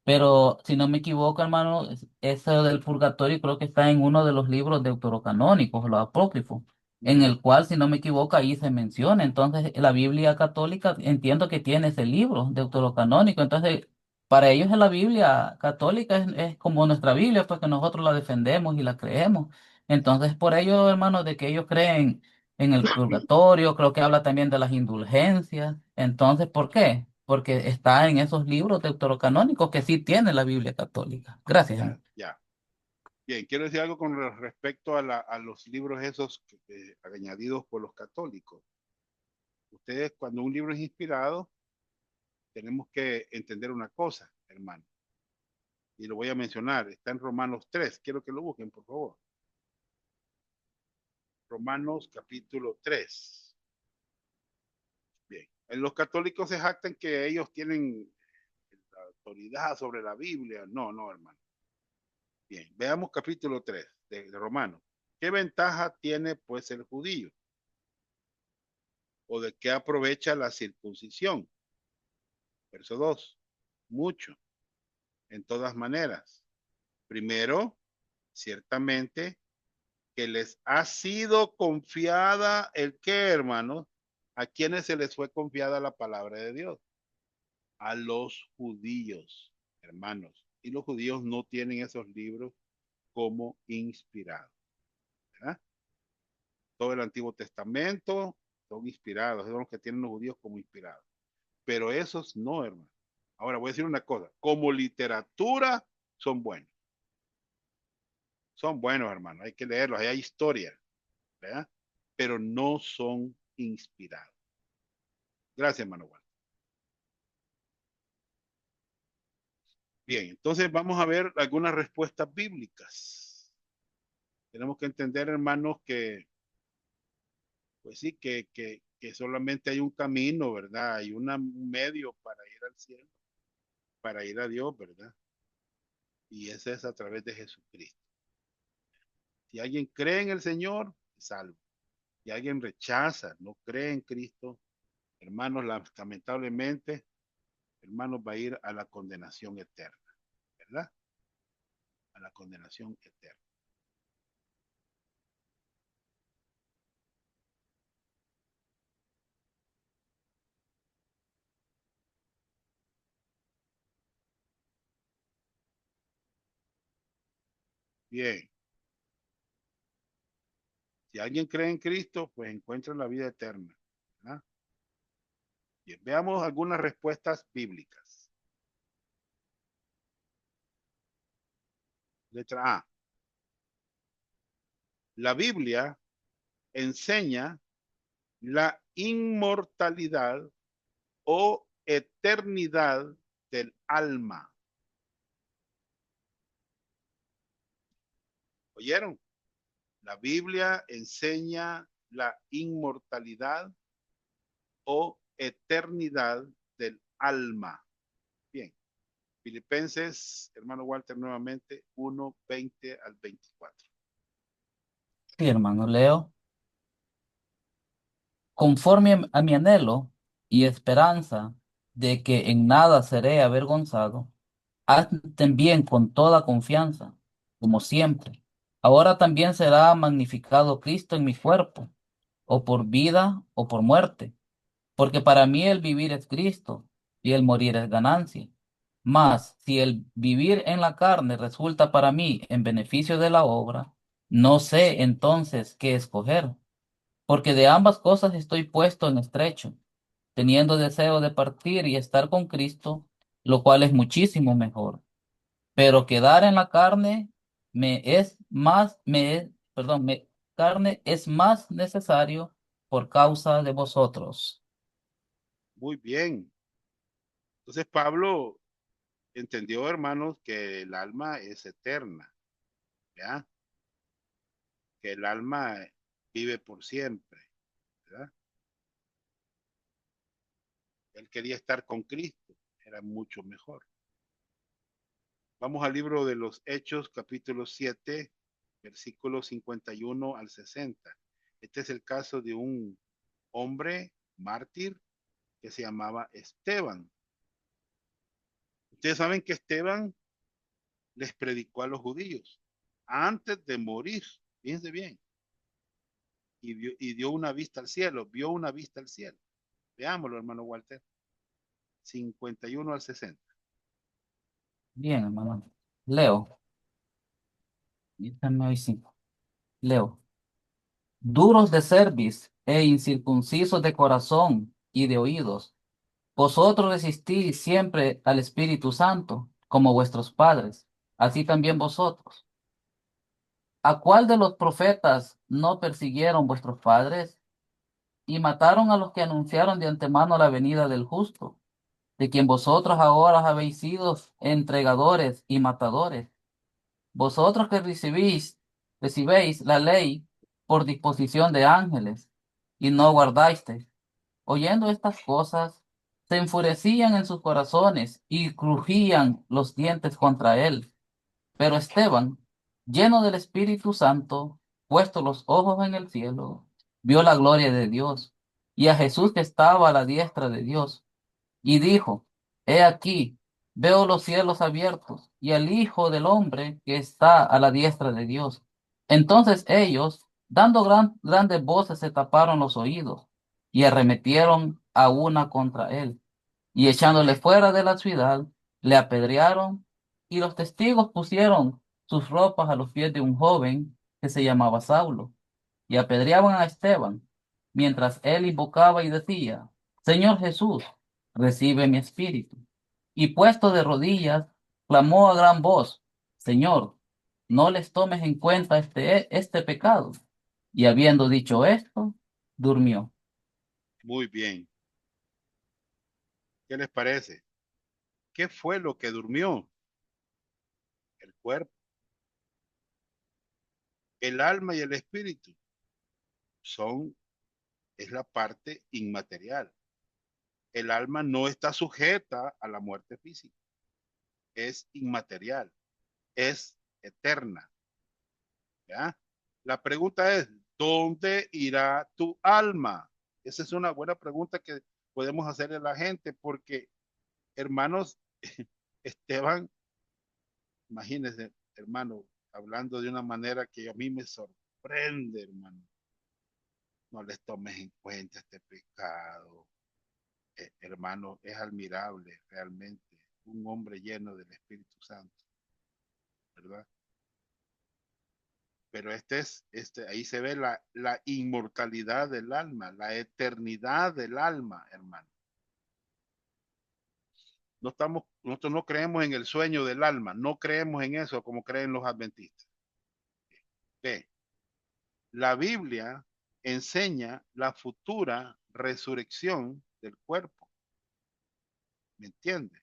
pero si no me equivoco, hermano, eso del purgatorio creo que está en uno de los libros deuterocanónicos, los apócrifos, en Ujú. el cual, si no me equivoco, ahí se menciona. Entonces, la Biblia católica entiendo que tiene ese libro deuterocanónico. Entonces, para ellos la Biblia católica es como nuestra Biblia, pues que nosotros la defendemos y la creemos. Entonces, por ello, hermanos, de que ellos creen en el purgatorio, creo que habla también de las indulgencias. Entonces, ¿por qué? Porque está en esos libros deuterocanónicos que sí tiene la Biblia católica. Gracias, Ya, hermano. ya. Bien, quiero decir algo con respecto a los libros esos añadidos por los católicos. Ustedes, cuando un libro es inspirado, tenemos que entender una cosa, hermano, y lo voy a mencionar, está en Romanos 3. Quiero que lo busquen, por favor. Romanos capítulo 3. Bien, en los católicos se jactan que ellos tienen la autoridad sobre la Biblia. No, no, hermano. Bien, veamos capítulo 3 de Romanos. ¿Qué ventaja tiene pues el judío? ¿O de qué aprovecha la circuncisión? Verso 2. Mucho, en todas maneras. Primero, ciertamente que les ha sido confiada el qué, hermanos, a quienes se les fue confiada la palabra de Dios, a los judíos, hermanos. Y los judíos no tienen esos libros como inspirados, ¿verdad? Todo el Antiguo Testamento son inspirados, son los que tienen los judíos como inspirados. Pero esos no, hermanos. Ahora voy a decir una cosa, como literatura son buenos. Son buenos, hermano, hay que leerlos, ahí hay historia, ¿verdad? Pero no son inspirados. Gracias, hermano Juan. Bien, entonces vamos a ver algunas respuestas bíblicas. Tenemos que entender, hermanos, que, pues sí, que solamente hay un camino, ¿verdad? Hay un medio para ir al cielo, para ir a Dios, ¿verdad? Y ese es a través de Jesucristo. Si alguien cree en el Señor, es salvo. Si alguien rechaza, no cree en Cristo, hermanos, lamentablemente, hermanos, va a ir a la condenación eterna, ¿verdad? A la condenación eterna. Bien, si alguien cree en Cristo, pues encuentra la vida eterna, ¿verdad? Bien, veamos algunas respuestas bíblicas. Letra A. La Biblia enseña la inmortalidad o eternidad del alma. ¿Oyeron? La Biblia enseña la inmortalidad o eternidad del alma. Bien. Filipenses, hermano Walter, nuevamente, 1:20 al 24. Sí, hermano, leo. Conforme a mi anhelo y esperanza de que en nada seré avergonzado, haz también con toda confianza, como siempre. Ahora también será magnificado Cristo en mi cuerpo, o por vida o por muerte, porque para mí el vivir es Cristo y el morir es ganancia. Mas si el vivir en la carne resulta para mí en beneficio de la obra, no sé entonces qué escoger, porque de ambas cosas estoy puesto en estrecho, teniendo deseo de partir y estar con Cristo, lo cual es muchísimo mejor. Pero quedar en la carne me es más, me es, perdón, me, carne es más necesario por causa de vosotros. Muy bien. Entonces Pablo entendió, hermanos, que el alma es eterna, ¿ya? Que el alma vive por siempre, ¿verdad? Él quería estar con Cristo, era mucho mejor. Vamos al libro de los Hechos, capítulo 7, versículos 51 al 60. Este es el caso de un hombre mártir que se llamaba Esteban. Ustedes saben que Esteban les predicó a los judíos antes de morir, fíjense bien, y dio una vista al cielo, vio una vista al cielo. Veámoslo, hermano Walter, 51 al 60. Bien, hermano. Leo. Déjame hoy sí. Leo. Duros de cerviz e incircuncisos de corazón y de oídos, vosotros resistís siempre al Espíritu Santo, como vuestros padres, así también vosotros. ¿A cuál de los profetas no persiguieron vuestros padres y mataron a los que anunciaron de antemano la venida del justo, de quien vosotros ahora habéis sido entregadores y matadores? Vosotros que recibéis la ley por disposición de ángeles y no guardasteis. Oyendo estas cosas, se enfurecían en sus corazones y crujían los dientes contra él. Pero Esteban, lleno del Espíritu Santo, puesto los ojos en el cielo, vio la gloria de Dios y a Jesús que estaba a la diestra de Dios, y dijo: He aquí, veo los cielos abiertos y al Hijo del Hombre que está a la diestra de Dios. Entonces ellos, dando grandes voces, se taparon los oídos y arremetieron a una contra él, y echándole fuera de la ciudad, le apedrearon, y los testigos pusieron sus ropas a los pies de un joven que se llamaba Saulo, y apedreaban a Esteban, mientras él invocaba y decía: Señor Jesús, recibe mi espíritu. y puesto de rodillas, clamó a gran voz, Señor, no les tomes en cuenta este pecado. Y habiendo dicho esto, durmió. Muy bien. ¿Qué les parece? ¿Qué fue lo que durmió? El cuerpo, el alma y el espíritu son, es la parte inmaterial. El alma no está sujeta a la muerte física, es inmaterial, es eterna. ¿Ya? La pregunta es, ¿dónde irá tu alma? Esa es una buena pregunta que podemos hacerle a la gente porque, hermanos, Esteban, imagínense, hermano, hablando de una manera que a mí me sorprende, hermano. No les tomes en cuenta este pecado. Hermano, es admirable realmente un hombre lleno del Espíritu Santo, ¿verdad? Pero ahí se ve la inmortalidad del alma, la eternidad del alma, hermano. Nosotros no creemos en el sueño del alma, no creemos en eso como creen los adventistas. Ve, la Biblia enseña la futura resurrección del cuerpo, ¿me entiende?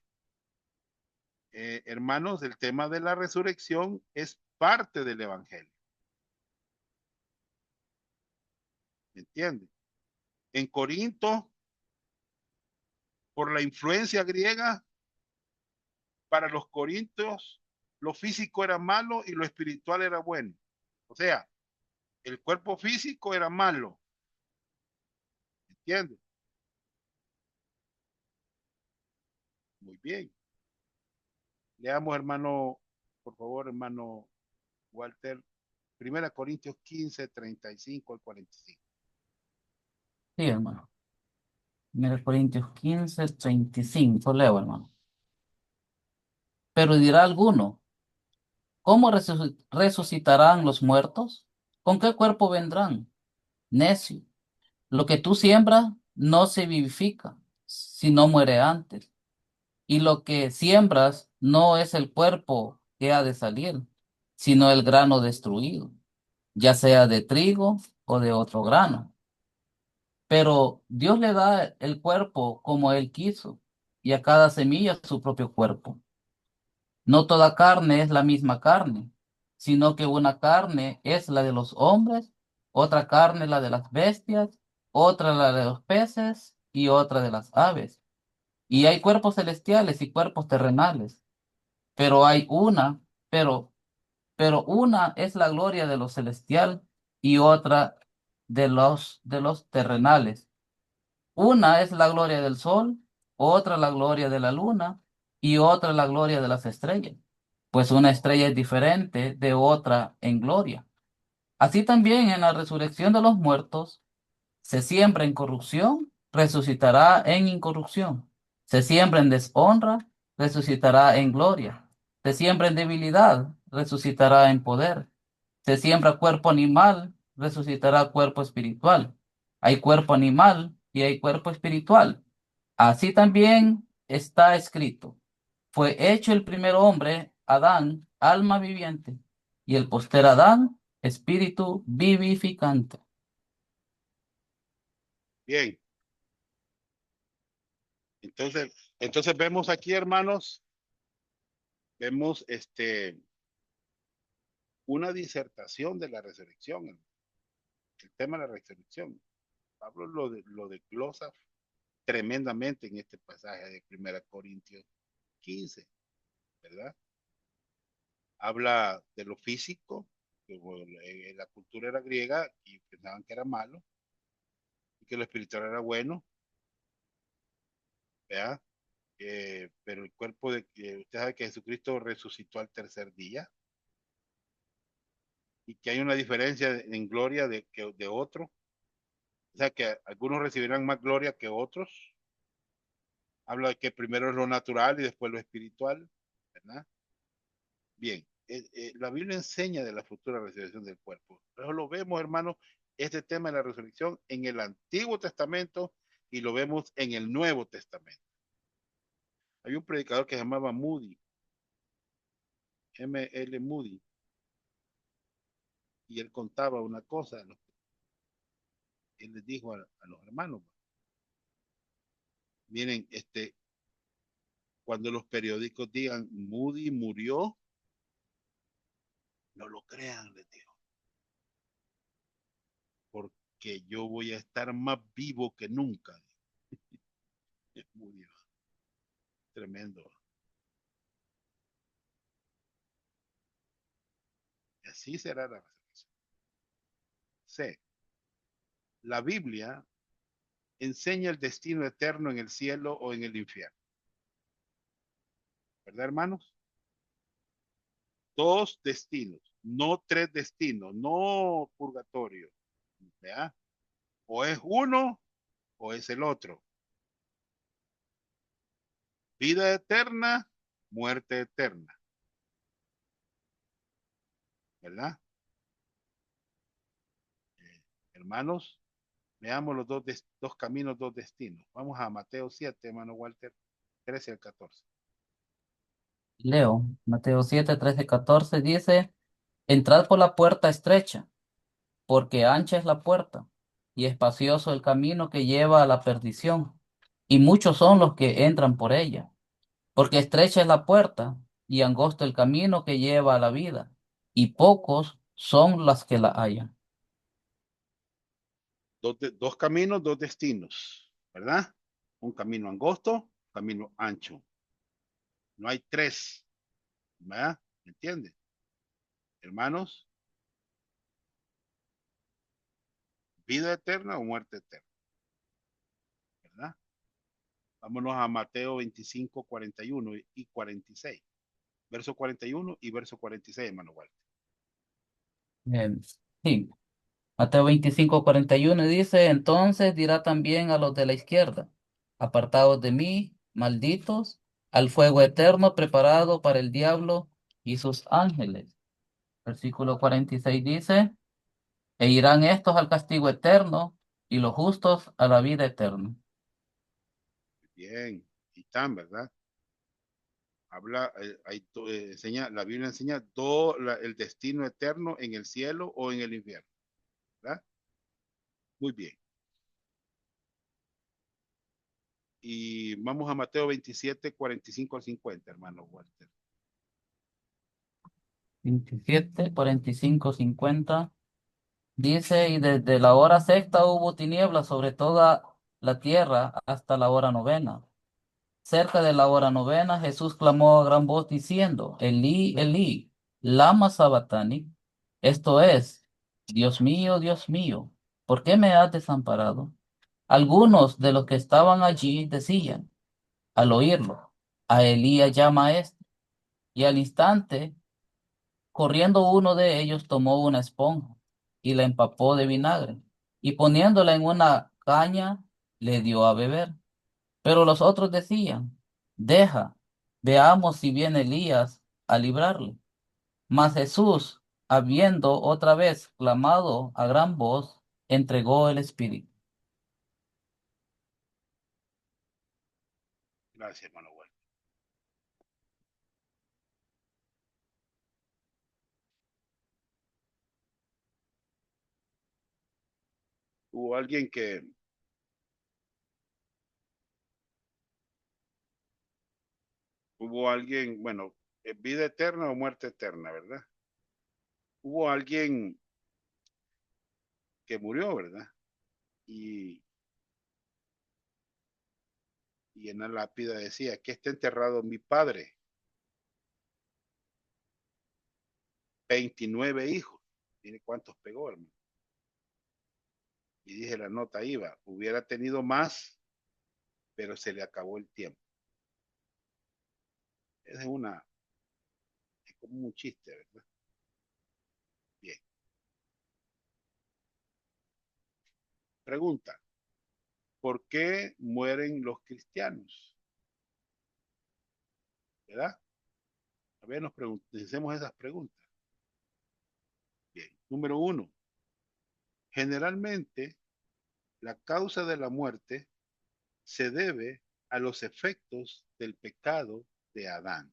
Hermanos, el tema de la resurrección es parte del Evangelio, ¿me entiende? En Corinto, por la influencia griega, para los corintios, lo físico era malo y lo espiritual era bueno. O sea, el cuerpo físico era malo, ¿entiendes? Muy bien. Leamos, hermano, por favor, hermano Walter, 1 Corintios 15, 35 al 45. Sí, hermano. 1 Corintios 15, 35. Leo, hermano. Pero dirá alguno, ¿cómo resucitarán los muertos? ¿Con qué cuerpo vendrán? Necio. Lo que tú siembras no se vivifica, sino muere antes. Y lo que siembras no es el cuerpo que ha de salir, sino el grano destruido, ya sea de trigo o de otro grano. Pero Dios le da el cuerpo como Él quiso, y a cada semilla su propio cuerpo. No toda carne es la misma carne, sino que una carne es la de los hombres, otra carne la de las bestias, otra la de los peces y otra de las aves. Y hay cuerpos celestiales y cuerpos terrenales, pero hay una, pero una es la gloria de lo celestial y otra de los terrenales. Una es la gloria del sol, otra la gloria de la luna y otra la gloria de las estrellas, pues una estrella es diferente de otra en gloria. Así también en la resurrección de los muertos, se siembra en corrupción, resucitará en incorrupción. Se siembra en deshonra, resucitará en gloria. Se siembra en debilidad, resucitará en poder. Se siembra cuerpo animal, resucitará cuerpo espiritual. Hay cuerpo animal y hay cuerpo espiritual. Así también está escrito. Fue hecho el primer hombre, Adán, alma viviente, y el poster Adán, espíritu vivificante. Bien, entonces vemos aquí, hermanos, vemos una disertación de la resurrección, el tema de la resurrección. Pablo lo desglosa tremendamente en este pasaje de 1 Corintios 15, ¿verdad? Habla de lo físico, que bueno, la cultura era griega y pensaban que era malo, y que lo espiritual era bueno, ¿verdad? Pero el cuerpo usted sabe que Jesucristo resucitó al tercer día y que hay una diferencia en gloria de otro, o sea que algunos recibirán más gloria que otros. Habla de que primero es lo natural y después lo espiritual, ¿verdad? Bien, la Biblia enseña de la futura resurrección del cuerpo. Pero lo vemos, hermano, este tema de la resurrección en el Antiguo Testamento y lo vemos en el Nuevo Testamento. Había un predicador que se llamaba Moody, M. L. Moody, y él contaba una cosa, él les dijo a los hermanos, miren, cuando los periódicos digan Moody murió, no lo crean, les dijo, porque yo voy a estar más vivo que nunca. Murió. Tremendo. Y así será la resurrección. C. La Biblia enseña el destino eterno en el cielo o en el infierno. ¿Verdad, hermanos? Dos destinos, no tres destinos, no purgatorio. ¿Verdad? O es uno o es el otro. Vida eterna, muerte eterna. ¿Verdad? Hermanos, veamos los dos caminos, dos destinos. Vamos a Mateo 7, hermano Walter, 13 al 14. Leo, Mateo 7, 13, 14 dice, entrad por la puerta estrecha, porque ancha es la puerta, y espacioso el camino que lleva a la perdición, y muchos son los que entran por ella, porque estrecha es la puerta, y angosto el camino que lleva a la vida, y pocos son las que la hallan. Dos caminos, dos destinos, ¿verdad? Un camino angosto, un camino ancho. No hay tres, ¿verdad? ¿Me entiendes? Hermanos, vida eterna o muerte eterna, ¿verdad? Vámonos a Mateo 25, 41 y 46. Verso 41 y verso 46, hermano Walter. Eh, sí, Mateo 25, 41 dice, entonces dirá también a los de la izquierda, apartados de mí, malditos, al fuego eterno preparado para el diablo y sus ángeles. Versículo 46 dice, e irán estos al castigo eterno y los justos a la vida eterna. Bien, y tan, ¿verdad? Habla, enseña, la Biblia enseña el destino eterno en el cielo o en el infierno, ¿verdad? Muy bien. Y vamos a Mateo 27, 45 al 50, hermano Walter. 27, 45, 50. Dice, y desde la hora sexta hubo tinieblas sobre toda la tierra hasta la hora novena. Cerca de la hora novena, Jesús clamó a gran voz diciendo, Elí, Elí, lama sabatani. Esto es, Dios mío, ¿por qué me has desamparado? Algunos de los que estaban allí decían, al oírlo, a Elías llama a este. Y al instante, corriendo uno de ellos, tomó una esponja y la empapó de vinagre, y poniéndola en una caña, le dio a beber. Pero los otros decían, deja, veamos si viene Elías a librarle. Mas Jesús, habiendo otra vez clamado a gran voz, entregó el espíritu. Gracias, hermano Walter. Hubo alguien que, bueno, vida eterna o muerte eterna, ¿verdad? Hubo alguien que murió, ¿verdad? Y, y en la lápida decía, que está enterrado mi padre, 29 hijos. Tiene cuántos pegó, hermano. Y dije la nota iba, hubiera tenido más, pero se le acabó el tiempo. Es como un chiste, ¿verdad? Bien. Pregunta, ¿por qué mueren los cristianos? ¿Verdad? A ver, hacemos esas preguntas. Bien. Número uno, generalmente la causa de la muerte se debe a los efectos del pecado de Adán.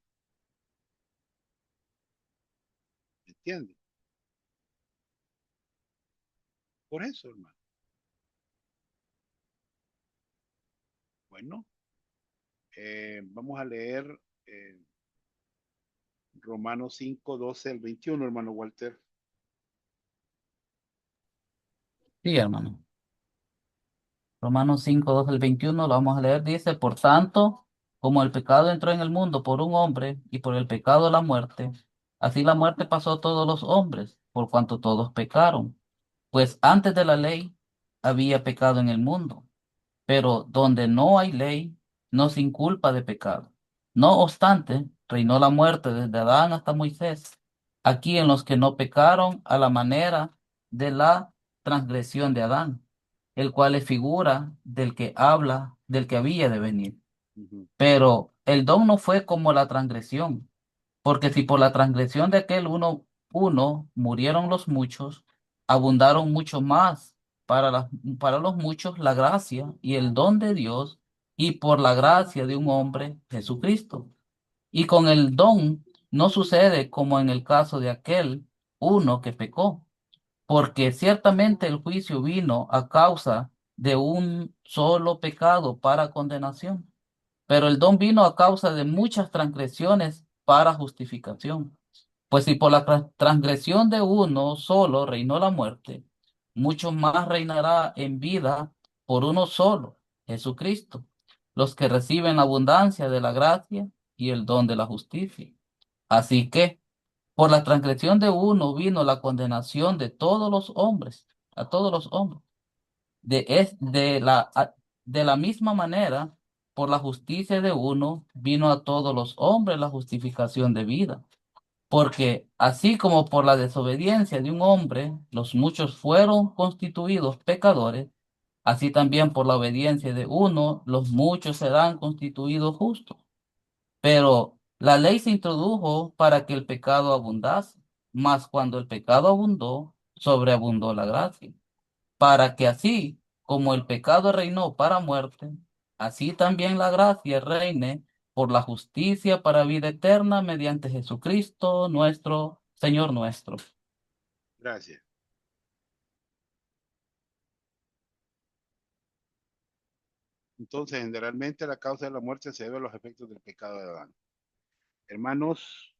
¿Me entiendes? Por eso, hermano. Bueno, vamos a leer eh, Romanos 5, 12 al 21, hermano Walter. Sí, hermano. Romanos 5 2 al 21 lo vamos a leer. Dice, por tanto, como el pecado entró en el mundo por un hombre y por el pecado la muerte, así la muerte pasó a todos los hombres, por cuanto todos pecaron. Pues antes de la ley había pecado en el mundo, pero donde no hay ley, no se inculpa de pecado. No obstante, reinó la muerte desde Adán hasta Moisés, aquí en los que no pecaron a la manera de la transgresión de Adán, el cual es figura del que habla, del que había de venir. Ujú, Pero el don no fue como la transgresión, porque si por la transgresión de aquel uno murieron los muchos, abundaron mucho más para los muchos la gracia y el don de Dios, y por la gracia de un hombre, Jesucristo. Y con el don no sucede como en el caso de aquel uno que pecó, porque ciertamente el juicio vino a causa de un solo pecado para condenación, pero el don vino a causa de muchas transgresiones para justificación. Pues si por la transgresión de uno solo reinó la muerte, mucho más reinará en vida por uno solo, Jesucristo, los que reciben la abundancia de la gracia y el don de la justicia. Así que, por la transgresión de uno vino la condenación de todos los hombres, a todos los hombres. De la misma manera, por la justicia de uno vino a todos los hombres la justificación de vida. Porque así como por la desobediencia de un hombre los muchos fueron constituidos pecadores, así también por la obediencia de uno los muchos serán constituidos justos. Pero la ley se introdujo para que el pecado abundase, mas cuando el pecado abundó, sobreabundó la gracia, para que así como el pecado reinó para muerte, así también la gracia reine por la justicia para vida eterna mediante Jesucristo nuestro Señor nuestro. gracias. Entonces, generalmente la causa de la muerte se debe a los efectos del pecado de Adán. Hermanos,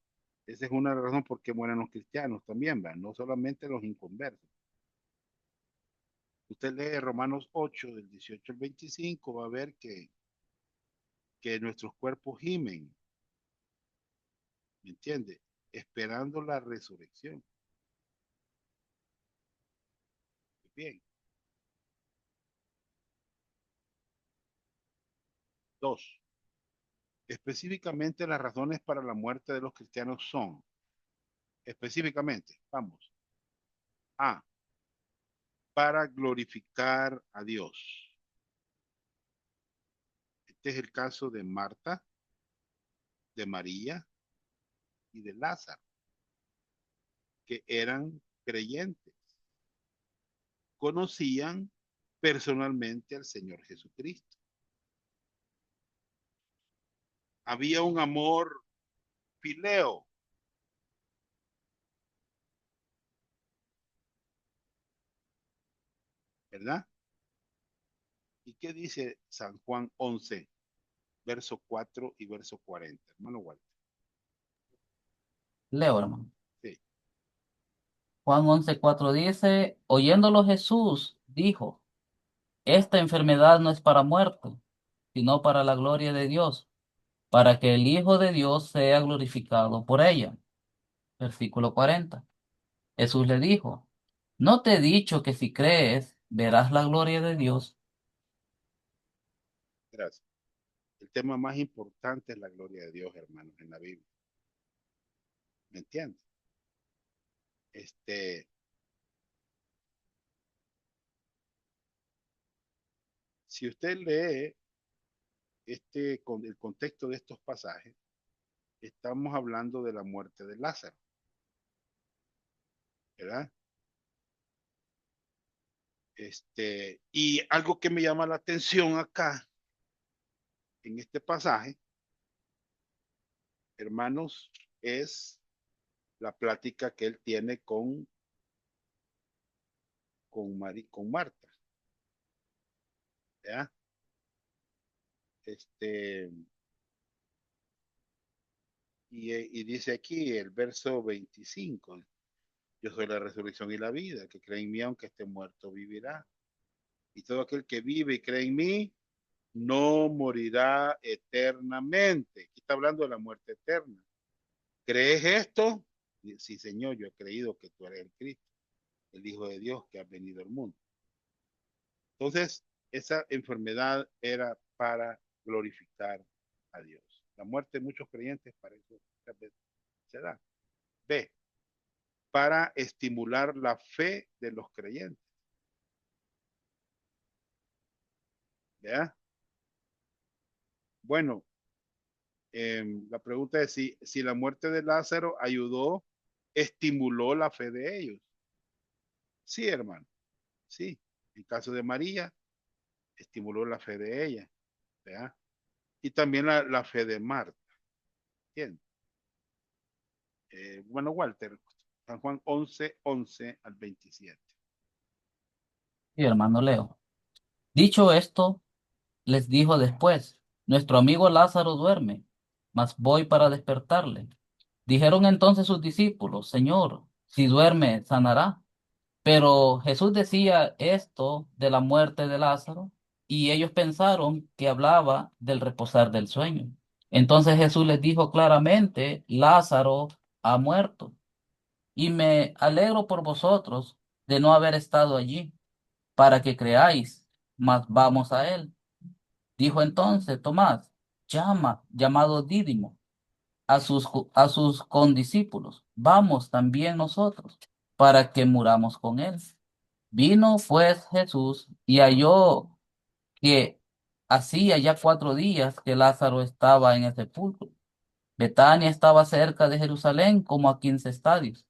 esa es una razón por qué mueren los cristianos también, ¿verdad? No solamente los inconversos. Usted lee Romanos 8, del 18 al 25, va a ver que nuestros cuerpos gimen, ¿me entiende? Esperando la resurrección. Bien. Dos, específicamente las razones para la muerte de los cristianos son, específicamente, vamos, A, para glorificar a Dios. Este es el caso de Marta, de María y de Lázaro, que eran creyentes, conocían personalmente al Señor Jesucristo. Había un amor fileo, ¿verdad? ¿Y qué dice San Juan 11, verso 4 y verso 40? Hermano Walter. Leo, hermano. Sí, Juan 11:4 dice, oyéndolo Jesús, dijo, esta enfermedad no es para muerte, sino para la gloria de Dios, para que el Hijo de Dios sea glorificado por ella. Versículo 40. Jesús le dijo, ¿no te he dicho que si crees, verás la gloria de Dios? gracias. El tema más importante es la gloria de Dios, hermanos, en la Biblia. ¿Me entiendes? Este, si usted lee con el contexto de estos pasajes, estamos hablando de la muerte de Lázaro, ¿verdad? Y algo que me llama la atención acá en este pasaje, hermanos, es la plática que él tiene con Marta. ¿Ya? Este, y dice aquí el verso 25, yo soy la resurrección y la vida, que cree en mí aunque esté muerto vivirá. Y todo aquel que vive y cree en mí no morirá eternamente. Aquí está hablando de la muerte eterna. ¿Crees esto? Sí, Señor, yo he creído que tú eres el Cristo, el Hijo de Dios que ha venido al mundo. Entonces, esa enfermedad era para glorificar a Dios. La muerte de muchos creyentes para eso se da. B, para estimular la fe de los creyentes. ¿Ya? Bueno, la pregunta es si la muerte de Lázaro ayudó, estimuló la fe de ellos. Sí, hermano, sí. En caso de María, estimuló la fe de ella. ¿Ya? Y también la fe de Marta. ¿Entiendes? Bueno, Walter, San Juan 11:11 al 27. Y hermano Leo. Dicho esto, les dijo después, nuestro amigo Lázaro duerme, mas voy para despertarle. Dijeron entonces sus discípulos, Señor, si duerme, sanará. Pero Jesús decía esto de la muerte de Lázaro y ellos pensaron que hablaba del reposar del sueño. Entonces Jesús les dijo claramente, Lázaro ha muerto y me alegro por vosotros de no haber estado allí para que creáis, mas vamos a él. Dijo entonces Tomás, llamado Dídimo, a sus condiscípulos, vamos también nosotros para que muramos con él. Vino pues Jesús y halló que hacía ya 4 días que Lázaro estaba en el sepulcro. Betania estaba cerca de Jerusalén como a 15 estadios.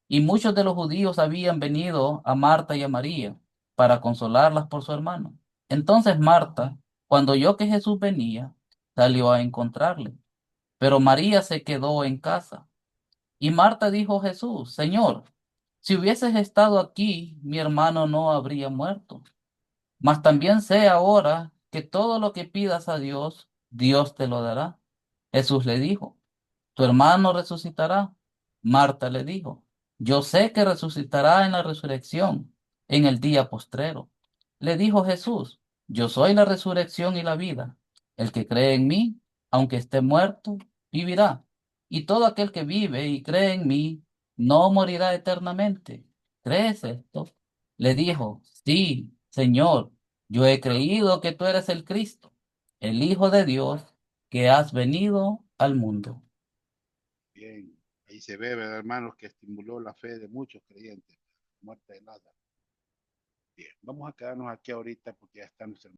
Y muchos de los judíos habían venido a Marta y a María para consolarlas por su hermano. Entonces Marta, cuando oyó que Jesús venía, salió a encontrarle. Pero María se quedó en casa. Y Marta dijo a Jesús, Señor, si hubieses estado aquí, mi hermano no habría muerto. Mas también sé ahora que todo lo que pidas a Dios, Dios te lo dará. Jesús le dijo, tu hermano resucitará. Marta le dijo, yo sé que resucitará en la resurrección, en el día postrero. Le dijo Jesús, yo soy la resurrección y la vida. El que cree en mí, aunque esté muerto, vivirá. Y todo aquel que vive y cree en mí, no morirá eternamente. ¿Crees esto? Le dijo, sí, Señor, yo he creído que tú eres el Cristo, el Hijo de Dios, que has venido al mundo. Bien, ahí se ve, ¿verdad, hermanos, que estimuló la fe de muchos creyentes. Muerte de Lázaro. Bien, vamos a quedarnos aquí ahorita porque ya está nuestro